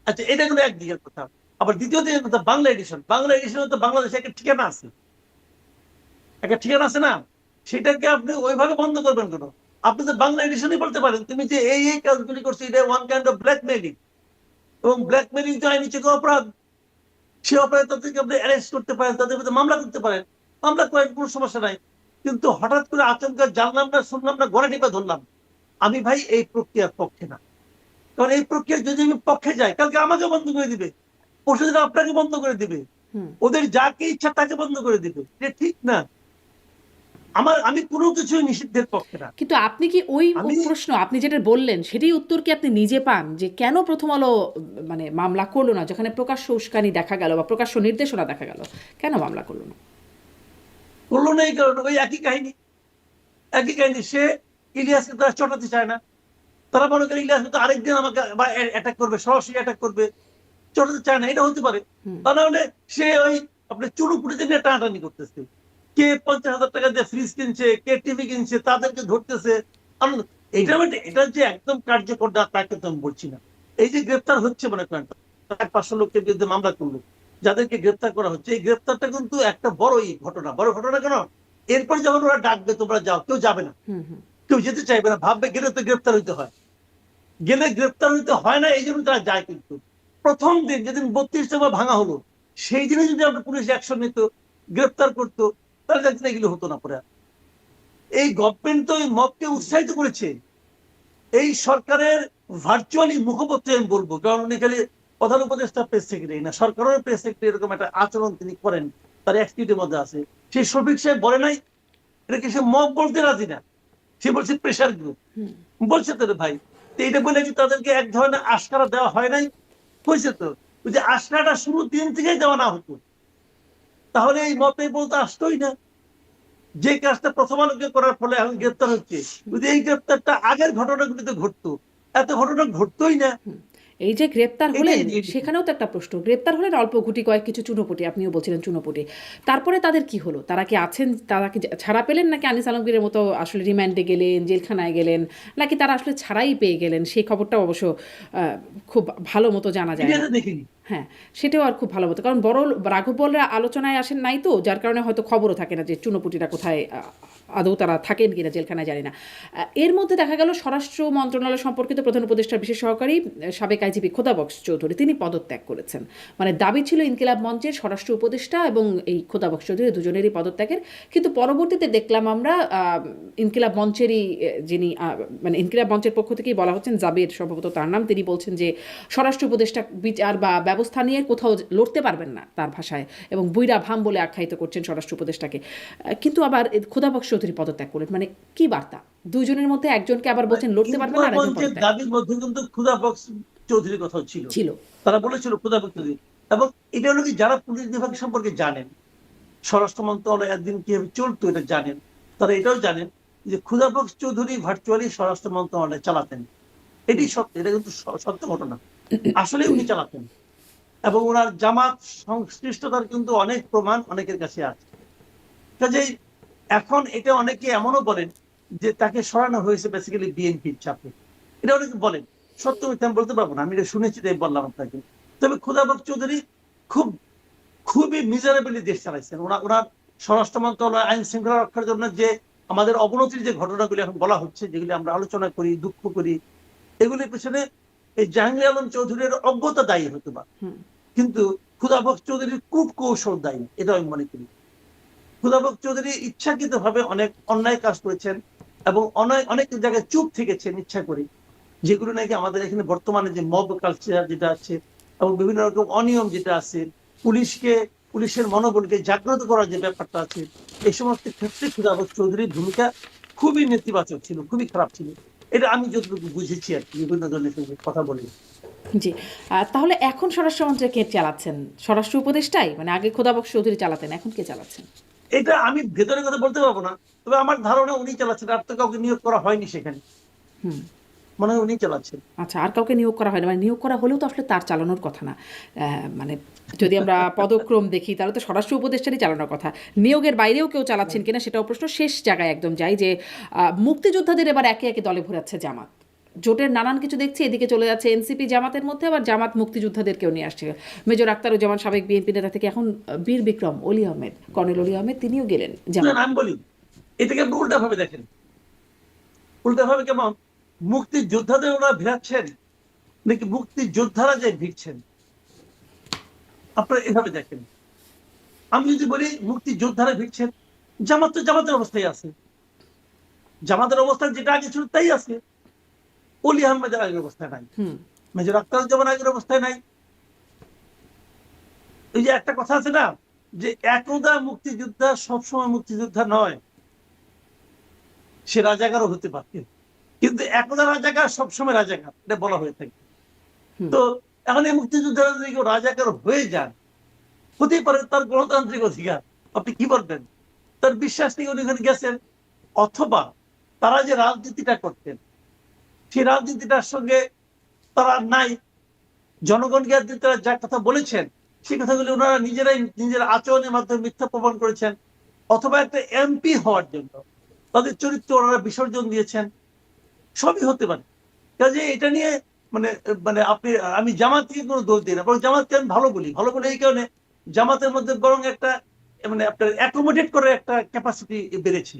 আচ্ছা, এটা কিন্তু একদিকের কথা। আবার দ্বিতীয় দিকের কথা, বাংলা এডিশন। বাংলা এডিশনে তো বাংলাদেশে একটা ঠিকানা আছে, একটা ঠিকানা আছে না? সেটাকে আপনি ওইভাবে বন্ধ করবেন কেন? আপনি তো বাংলা এডিশনই বলতে পারেন তুমি যে এই কাজগুলি করছো, এটা ওয়ান কাইন্ড অফ ব্ল্যাকমেইলিং, এবং ব্ল্যাকমেইলিং তো আইনি চোখে অপরাধ। সে অপরাধ তাদেরকে আপনি অ্যারেস্ট করতে পারেন, তাদের বিরুদ্ধে মামলা করতে পারেন, মামলা করেন, কোনো সমস্যা নাই। কিন্তু হঠাৎ করে আচমকা জানলাম না, শুনলাম না, গলা টিপে ধরলাম, আমি ভাই এই প্রক্রিয়ার পক্ষে না। কারণ এই প্রক্রিয়া যদি আমি পক্ষে যাই, কালকে আমাকে বন্ধ করে দিবে, পরশুদিন আপনাকে বন্ধ করে দিবে, হুম। ওদের যাকে ইচ্ছা তাকে বন্ধ করে দিবে, এটা ঠিক না। আমি কোনো কিছুই নিষিদ্ধের পক্ষে না। কিন্তু আপনি কি ওই আমি প্রশ্ন আপনি যেটা বললেন সেটাই উত্তর কি আপনি নিজে পান যে কেন প্রথম আলো মানে মামলা করলো না, যেখানে প্রকাশ্য উস্কানি দেখা গেল বা প্রকাশ্য নির্দেশনা দেখা গেল, কেন মামলা করলো না? করলো না এই কারণে, ওই একই কাহিনী, একই কাহিনী। সে ইলিয়াসকে তারা চটাতে চায় না, তারা মনে করে ইলিয়াস তো আরেকদিন আমাকে অ্যাটাক করবে, সরাসরি অ্যাটাক করবে, চটাতে চায় না। এটা হতে পারে। হুম তা না হলে সে ওই আপনার চুরু পুটিতে নিয়ে টানাটানি করতেছে, কে 50,000 টাকা দিয়ে ফ্রিজ কিনছে, কে টিভি কিনছে, তাদেরকে ধরতেছে। আনন্দ। এটা এটা যে একদম কার্যকর না তাকে তো আমি বলছি না। এই যে গ্রেপ্তার হচ্ছে মনে করেন 500 লোকের বিরুদ্ধে মামলা করলো, যাদেরকে গ্রেপ্তার করা হচ্ছে, এই গ্রেপ্তারটা কিন্তু একটা বড়ই ঘটনা। বড় ঘটনা কেন? এরপর যখন ওরা ডাকবে তোমরা যাও, কেউ যাবে না, হুম হুম কেউ যেতে চাইবে না, ভাববে গেলে তো গ্রেপ্তার হইতে হয়, গেলে গ্রেপ্তার হইতে হয় না, এই জন্য তারা যায়। কিন্তু প্রথম দিন যেদিন 32 দফা ভাঙা হলো, সেই দিনে যদি আপনার পুলিশ অ্যাকশন নিত, গ্রেপ্তার করতো, তাহলে দেখছেন এগুলো হতো না। পরে এই গভর্নমেন্ট তো এই মবকে উৎসাহিত করেছে। এই সরকারের ভার্চুয়ালি মুখপত্র আমি বলবো, কারণ উনি খালি প্রধান উপদেষ্টা প্রেস সেক্রেটারি না, সরকারের প্রেস সেক্রেটারি এরকম একটা আচরণ তিনি করেন, তার অ্যাক্টিভিটির মধ্যে আছে। সেই শফিক সাহেব বলে নাই এটাকে সে মব বলতে রাজি না, সে বলছে প্রেশার গ্রুপ। হুম বলছে তো রে ভাই, তো এটা বলে কি তাদেরকে এক ধরনের আশকারা দেওয়া হয় নাই? হয়েছে তো। ওই যে আশকারাটা শুরু দিন থেকেই দেওয়া না হতো, তাহলে এই মতে বলতে আসতোই না। যে কাজটা প্রথম আলোকে করার ফলে এখন গ্রেপ্তার হচ্ছে, যদি এই গ্রেপ্তারটা আগের ঘটনাগুলিতে ঘটতো, এত ঘটনা ঘটতোই না। হুম। এই যে গ্রেপ্তার হলেন, এটাই সেখানেও তো একটা প্রশ্ন, গ্রেপ্তার হলেন অল্প গুটি কয়েক কিছু চুনোপুটি, আপনিও বলছিলেন চুনোপুটি, তারপরে তাদের কি হলো? তারা কি আছেন, তারা কি ছাড়া পেলেন, নাকি আনিস আলমগীরের মতো আসলে রিমান্ডে গেলেন, জেলখানায় গেলেন, নাকি তারা আসলে ছাড়াই পেয়ে গেলেন? সেই খবরটা অবশ্য খুব ভালো মতো জানা যায় না। মিডিয়াতে দেখিনি। হ্যাঁ, সেটাও আর খুব ভালো মতো, কারণ বড় রাঘব বলরা আলোচনায় আসেন নাই, তো যার কারণে হয়তো খবরও থাকে না যে চুনোপুটিরা কোথায়, আদৌ তারা থাকেন কিনা জেলখানায়, জানি না। এর মধ্যে দেখা গেল স্বরাষ্ট্র মন্ত্রণালয় সম্পর্কিত প্রধান উপদেষ্টার বিশেষ সহকারী সাবেক আইজিপি খোদাবক্স চৌধুরী তিনি পদত্যাগ করেছেন। মানে দাবি ছিল ইনকিলাব মঞ্চের স্বরাষ্ট্র উপদেষ্টা এবং এই খোদাবক্স চৌধুরী দুজনেরই পদত্যাগের, কিন্তু পরবর্তীতে দেখলাম আমরা ইনকিলাব মঞ্চেরই যিনি মানে ইনকিলাব মঞ্চের পক্ষ থেকেই বলা হচ্ছেন, জাবির সম্ভবত তার নাম, তিনি বলছেন যে স্বরাষ্ট্র উপদেষ্টা বিচার বা ব্যবস্থা নিয়ে কোথাও লড়তে পারবেন না তার ভাষায়, এবং বুইরা ভাম বলে আখ্যায়িত করছেন স্বরাষ্ট্র উপদেষ্টাকে। কিন্তু আবার খোদাবক্স চৌধুরী পদত্যাগ করলেন, মানে কি বার্তা? দুইজনের মধ্যে একজনকে আবার বলছেন লড়তে পারবেন না, আর একজন মঞ্চের পদত্যাগ দাবির মধ্যে কিন্তু ক্ষুধা বক্স চৌধুরীর কথাও ছিল। ছিল। তারা বলেছিল ক্ষুধা বক্স চৌধুরী, এবং এটা হলো কি যারা পুলিশ বিভাগ সম্পর্কে জানেন, স্বরাষ্ট্র মন্ত্রণালয় একদিন কিভাবে চলতো এটা জানেন, তারা এটাও জানেন যে ক্ষুধা বক্স চৌধুরী ভার্চুয়ালি স্বরাষ্ট্র মন্ত্রণালয় চালাতেন। এটি সত্য, এটা কিন্তু সত্য ঘটনা, আসলে উনি চালাতেন, এবং ওনার জামাত সংশ্লিষ্টতার কিন্তু অনেক প্রমাণ অনেকের কাছে আছে। কাজেই এখন এটা অনেকে এমনও বলেন যে তাকে সরানো হয়েছে বেসিক্যালি বিএনপির চাপে, এটা অনেকে বলেন। সত্য মিথ্যা আমি বলতে পারবো না, আমি এটা শুনেছি তাই বললাম আপনাকে। তবে খোদাবক্স চৌধুরী খুব খুবই মিজারেবলি দেশ চালাইছেন। ওনার স্বরাষ্ট্র মন্ত্রণালয় আইন শৃঙ্খলা রক্ষার জন্য যে আমাদের অবনতির যে ঘটনাগুলি এখন বলা হচ্ছে, যেগুলি আমরা আলোচনা করি, দুঃখ করি, এগুলির পিছনে এই জাহাঙ্গীর আলম চৌধুরীর অজ্ঞতা দায়ী হতে পারে, কিন্তু খোদাবক্স চৌধুরীর কূটকৌশল দায়ী, এটা আমি মনে করি। খোদাবক্স চৌধুরী ইচ্ছাকৃতভাবে অনেক অন্যায় কাজ করেছেন, এবং অনেক জায়গায় চুপ থেকেছেন ইচ্ছা করে, যেগুলো নাকি আমাদের এখানে বর্তমানে যে মব কালচার যেটা আছে, এবং বিভিন্ন রকম অনিয়ম যেটা আছে, পুলিশের মনোবলকে জাগ্রত করার যে ব্যাপারটা আছে, এই সমস্ত ক্ষেত্রে খোদাবক্স চৌধুরীর ভূমিকা খুবই নেতিবাচক ছিল, খুবই খারাপ ছিল। এটা আমি যতটুকু বুঝেছি আর কি, বিভিন্ন জনের সঙ্গে কথা বলে। জি। তাহলে এখন স্বরাষ্ট্রমন্ত্রী কে চালাচ্ছেন? স্বরাষ্ট্র উপদেষ্টাই? মানে আগে খোদাবক্স চৌধুরী চালাতেন, এখন কে চালাচ্ছেন? এটা আমি ভেতরের কথা বলতে পারবো না, তবে আমার ধারণা উনি চালাচ্ছেন, আর তো কাউকে নিয়োগ করা হয়নি সেখানে, হুম। মনে হয় উনি চালাচ্ছেন। আচ্ছা, আর কাউকে নিয়োগ করা হয় না? মানে নিয়োগ করা হলেও তো আসলে তার চালানোর কথা না। মানে যদি আমরা পদক্রম দেখি তাহলে তো স্বরাষ্ট্র উপদেষ্টারই চালানোর কথা। নিয়োগের বাইরেও কেউ চালাচ্ছেন কিনা সেটাও প্রশ্ন। শেষ জায়গায় একদম যাই যে মুক্তিযোদ্ধাদের এবার একে একে দলে ভরাচ্ছে জামাত। জোটের নানান কিছু দেখছি, এদিকে চলে যাচ্ছে এনসিপি জামাতের মধ্যে, আবার জামাত মুক্তিযোদ্ধাদেরকেও নিয়ে আসছে। মেজর আখতারুজ্জামান সাবেক বিএনপি নেতা থেকে এখন বীর বিক্রম অলি আহমেদ, কর্নেল অলি আহমেদ, তিনিও গেলেন জামাত। আমি বলি এটাকে আপনি উল্টা ভাবে দেখেন। উল্টা ভাবে কেমন? মুক্তিযোদ্ধাদের ওরা ভিড়াচ্ছেন, নাকি মুক্তিযোদ্ধারা যে ভিড়ছেন? আপনারা এভাবে দেখেন। আমি যদি বলি মুক্তিযোদ্ধারা ভিড়ছেন, জামাত তো জামাতের অবস্থায় আছে, জামাতের অবস্থান যেটা আগে ছিল তাই আছে। অলি আহমেদের আগের অবস্থায় নাই, মেজর আখতারুজ্জামান আগের অবস্থায় নাই। এই যে একটা কথা আছে না, যে একদা মুক্তিযোদ্ধা সবসময় মুক্তিযোদ্ধা নয়, সে রাজাকারও হতে পারে, কিন্তু একদা রাজাকার সবসময় রাজাকার, এটা বলা হয়ে থাকে। তো এখন এই মুক্তিযোদ্ধারা যদি কেউ রাজাকার হয়ে যান, হতেই পারে, তার গণতান্ত্রিক অধিকার, আপনি কি বলবেন? তার বিশ্বাস থেকে উনি ওখানে গেছেন। অথবা তারা যে রাজনীতিটা করতেন, সেই রাজনীতিটার সঙ্গে তারা নাই, জনগণকে তারা যা কথা বলেছেন সেই কথাগুলি ওনারা নিজেরাই নিজের আচরণের মাধ্যমে মিথ্যা প্রমাণ করেছেন, অথবা একটা এমপি হওয়ার জন্য তাদের চরিত্র ওনারা বিসর্জন দিয়েছেন, সবই হতে পারে। কাজে এটা নিয়ে মানে মানে আমি জামাতকে কোনো দোষ দিই না, বরং জামাতকে আমি ভালো বলি। ভালো বলে এই কারণে, জামাতের মধ্যে বরং একটা মানে আপনার অ্যাকোমোডেট করার একটা ক্যাপাসিটি বেড়েছে,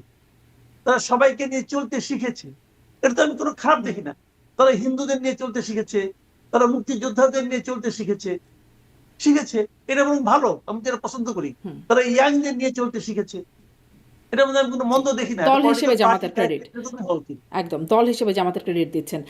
তারা সবাইকে নিয়ে চলতে শিখেছে, এটা তো আমি কোনো খারাপ দেখি না। তারা হিন্দুদের নিয়ে চলতে শিখেছে, তারা মুক্তিযোদ্ধাদের নিয়ে চলতে শিখেছে, এটা বরং ভালো, আমি যেটা পছন্দ করি। তারা ইয়াংদের নিয়ে চলতে শিখেছে, এটা মধ্যে আমি কোনো মন্দ দেখি না। দল হিসেবে জামাতের ক্রেডিট, একদম দল হিসেবে জামাতের ক্রেডিট দিচ্ছেন।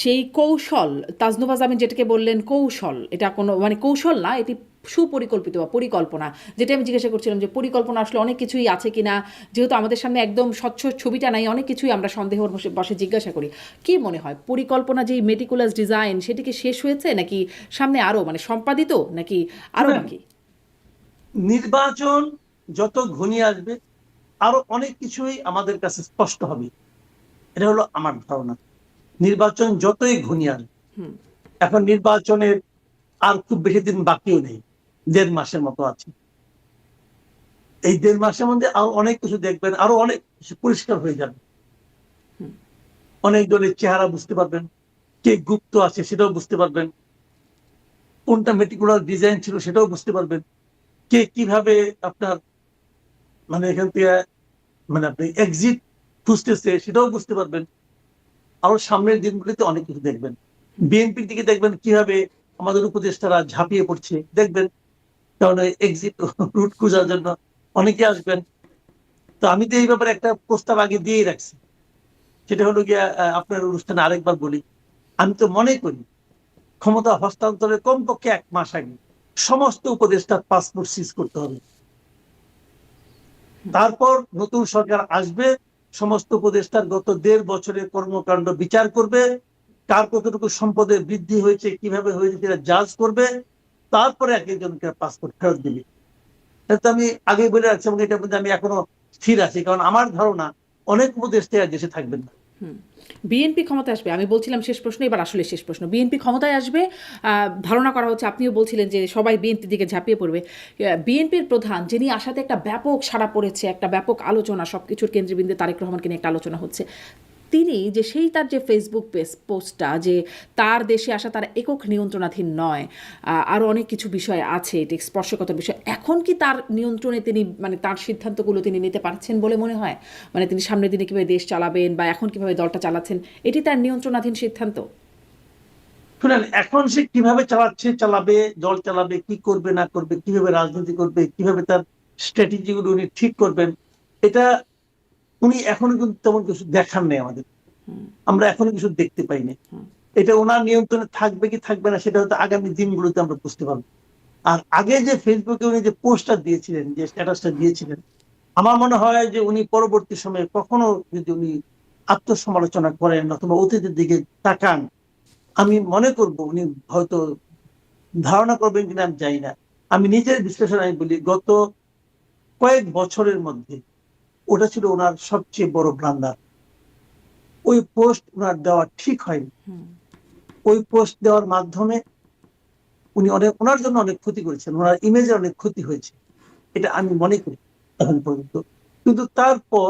সেই কৌশল, তাজনুভা জামিন যেটাকে বললেন কৌশল, এটা কোনো মানে কৌশল না, এটি সুপরিকল্পিত বা পরিকল্পনা। যেটা আমি জিজ্ঞাসা করছিলাম যে পরিকল্পনা আসলে অনেক কিছুই আছে কিনা, যেহেতু আমাদের সামনে একদম স্বচ্ছ ছবিটা নাই, অনেক কিছুই আমরা সন্দেহর বসে জিজ্ঞাসা করি। কি মনে হয়, পরিকল্পনা যেই মেটিকুলাস ডিজাইন সেটি কি শেষ হয়েছে, নাকি সামনে আরো মানে সম্পাদিত, নাকি আরো বাকি? নির্বাচন যত ঘনিয়ে আসবে আরো অনেক কিছুই আমাদের কাছে স্পষ্ট হবে, এটা হলো আমার ধারণা। নির্বাচন যতই ঘনিয়ে আসবে, এখন নির্বাচনের আর খুব বেশি দিন বাকিও নেই, 1.5 মাসের মতো আছে। এই 1.5 মাসের মধ্যে আরো অনেক কিছু দেখবেন, আরো অনেক কিছু পরিষ্কার হয়ে যাবে। অনেক দলের চেহারা বুঝতে পারবেন, কে গুপ্ত আছে সেটাও বুঝতে পারবেন, কোনটা মেটিকুলার ডিজাইন ছিল সেটাও বুঝতে পারবেন, কে কিভাবে আপনার মানে এখান থেকে মানে আপনি এক্সিট খুঁজতেছে সেটাও বুঝতে পারবেন। আরো সামনের দিনগুলিতে অনেক কিছু দেখবেন। বিএনপির দিকে দেখবেন কিভাবে আমাদের উপদেষ্টারা ঝাঁপিয়ে পড়ছে দেখবেন, কারণ এক্সিট রুট খোঁজার জন্য অনেকে আসবেন। তো আমি তো এই ব্যাপারে একটা প্রস্তাব আগে দিয়েই রাখছি, সেটা হলো গিয়া আপনার অনুষ্ঠানে আরেকবার বলি, আমি তো মনে করি ক্ষমতা হস্তান্তরের কমপক্ষে 1 মাস আগে সমস্ত উপদেষ্টার পাসপোর্ট সিজ করতে হবে। তারপর নতুন সরকার আসবে, সমস্ত উপদেষ্টার গত 1.5 বছরের কর্মকাণ্ড বিচার করবে, কার কতটুকু সম্পদের বৃদ্ধি হয়েছে, কিভাবে হয়েছে সেটা জাজ করবে, তারপরে এক একজনকে পাসপোর্ট ফেরত দিবে। এটা তো আমি আগেই বলে রাখছি এবং এটার মধ্যে আমি এখনো স্থির আছি, কারণ আমার ধারণা অনেক উপদেষ্টা আর দেশে থাকবেন না। বিএনপি ক্ষমতায় আসবে, আমি বলছিলাম শেষ প্রশ্ন, এবার আসলে শেষ প্রশ্ন। বিএনপি ক্ষমতায় আসবে, ধারণা করা হচ্ছে, আপনিও বলছিলেন যে সবাই বিএনপির দিকে ঝাঁপিয়ে পড়বে। বিএনপির প্রধান যিনি আসাতে একটা ব্যাপক সাড়া পড়েছে, একটা ব্যাপক আলোচনা, সব কিছুর কেন্দ্রবিন্দু তারেক রহমানকে নিয়ে একটা আলোচনা হচ্ছে, তিনি যে সেই তার যে ফেসবুক পোস্টটা যে তার দেশে আসা তার একক নিয়ন্ত্রণাধীন নয়, আরও অনেক কিছু বিষয় আছে, এটি স্পর্শগত বিষয়, এখন কি তার নিয়ন্ত্রণে তিনি মানে তার সিদ্ধান্তগুলো তিনি নিতে পারছেন বলে মনে হয়? মানে তিনি সামনের দিনে কীভাবে দেশ চালাবেন বা এখন কীভাবে দলটা চালাচ্ছেন, এটি তার নিয়ন্ত্রণাধীন সিদ্ধান্ত? শুনেন, এখন সে কিভাবে চালাবে, দল চালাবে, কি করবে না করবে, কিভাবে রাজনীতি করবে, কিভাবে তার স্ট্র্যাটেজি গুলো উনি ঠিক করবেন, এটা উনি এখনো কিন্তু তেমন কিছু দেখান নেই আমাদের, আমরা এখনো কিছু দেখতে পাইনি। এটা ওনার নিয়ন্ত্রণে থাকবে কি থাকবে না সেটা হয়তো আগামী দিনগুলোতে আমরা বুঝতে পারবো। আর আগে যে ফেসবুকে উনি যে পোস্টটা দিয়েছিলেন, যে স্ট্যাটাসটা দিয়েছিলেন, আমার মনে হয় যে উনি পরবর্তী সময়ে কখনো যদি উনি আত্মসমালোচনা করেন অথবা অতীতের দিকে তাকান, আমি মনে করব উনি হয়তো ধারণা করবেন কিনা আমি জানি না। আমি নিজের বিশ্লেষণ আমি বলি, গত কয়েক বছরের মধ্যে ওটা ছিল ওনার সবচেয়ে বড় ব্লান্ডার। ওই পোস্ট ওনার দেওয়া ঠিক হয়নি। ওই পোস্ট দেওয়ার মাধ্যমে উনি ওনার জন্য অনেক ক্ষতি করেছেন, ওনার ইমেজের অনেক ক্ষতি হয়েছে, এটা আমি মনে করি এখন পর্যন্ত। কিন্তু তারপর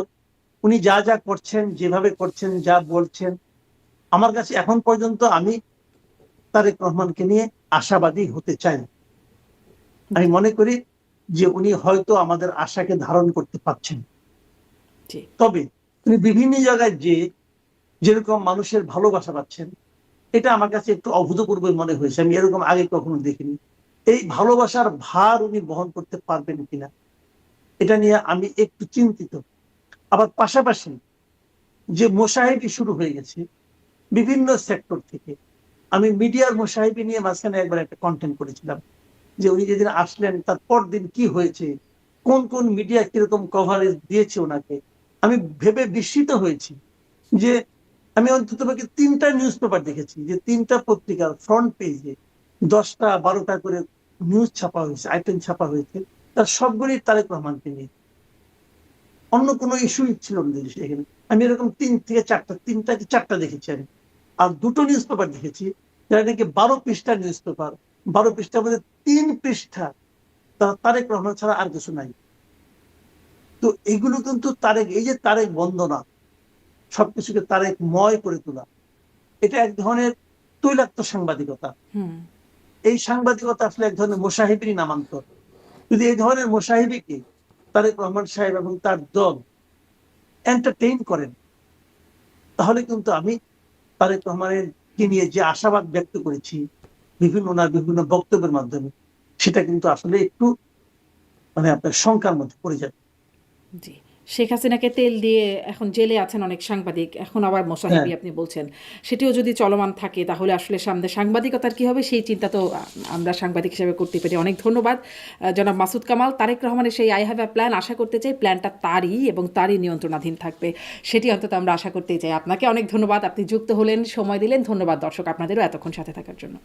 উনি যা যা করছেন, যেভাবে করছেন, যা বলছেন, আমার কাছে এখন পর্যন্ত আমি তারেক রহমানকে নিয়ে আশাবাদী হতে চাই না। আমি মনে করি যে উনি হয়তো আমাদের আশাকে ধারণ করতে পারছেন। তবে উনি বিভিন্ন জায়গায় যেরকম মানুষের ভালোবাসা পাচ্ছেন, এটা আমার কাছে একটু অভূতপূর্ব মনে হয়েছে, আমি এরকম আগে কখনো দেখিনি। এই ভালোবাসার ভার উনি বহন করতে পারবেন কিনা এটা নিয়ে আমি একটু চিন্তিত। আবার পাশাপাশি যে মোসাহেবি শুরু হয়ে গেছে বিভিন্ন সেক্টর থেকে, আমি মিডিয়ার মোসাহেবি নিয়ে মাঝখানে একবার একটা কন্টেন্ট করেছিলাম, যে উনি যেদিন আসলেন তার পর দিন কি হয়েছে, কোন কোন মিডিয়া কিরকম কভারেজ দিয়েছে ওনাকে, আমি ভেবে বিস্মিত হয়েছি যে আমি অন্তত 3টা নিউজ পেপার দেখেছি যে 3টা পত্রিকার ফ্রন্ট পেজে 10টা 12টা করে নিউজ ছাপা হয়েছে, আইটেম ছাপা হয়েছে, তার সবগুলি তারেক রহমানকে নিয়ে, অন্য কোনো ইস্যুই ছিল না এখানে। আমি এরকম 3 থেকে 4টা, 3টা কি 4টা দেখেছি আমি। আর 2টো নিউজ পেপার দেখেছি যারা নাকি 12 পৃষ্ঠা নিউজ পেপার, 12 পৃষ্ঠার মধ্যে 3 পৃষ্ঠা তারেক রহমান ছাড়া আর কিছু নাই। তো এগুলো কিন্তু এই যে তারেক বন্দনা, সবকিছুকে তারেকময় করে তোলা, এটা এক ধরনের তৈলাক্ত সাংবাদিকতা। এই সাংবাদিকতা আসলে এক ধরনের মোসাহিবেরই নামান্তর। যদি এই ধরনের মোসাহিবিকে তারেক রহমান সাহেব এবং তার দল এন্টারটেইন করেন, তাহলে কিন্তু আমি তারেক রহমানের কে নিয়ে যে আশাবাদ ব্যক্ত করেছি বিভিন্ন বক্তব্যের মাধ্যমে, সেটা কিন্তু আসলে একটু মানে আপনার শঙ্কার মধ্যে পড়ে যাবে। জি, শেখ হাসিনাকে তেল দিয়ে এখন জেলে আছেন অনেক সাংবাদিক, এখন আবার মোসাহেবি আপনি বলছেন, সেটিও যদি চলমান থাকে তাহলে আসলে সামনে সাংবাদিকতার কি হবে সেই চিন্তা তো আমরা সাংবাদিক হিসেবে করতে পারি। অনেক ধন্যবাদ জনাব মাসুদ কামাল। তারেক রহমানের সেই আই হ্যাভ এ প্ল্যান আশা করতে চাই প্ল্যানটা তারই এবং তারই নিয়ন্ত্রণাধীন থাকবে, সেটি অন্তত আমরা আশা করতেই চাই। আপনাকে অনেক ধন্যবাদ, আপনি যুক্ত হলেন, সময় দিলেন। ধন্যবাদ দর্শক আপনাদেরও এতক্ষণ সাথে থাকার জন্য।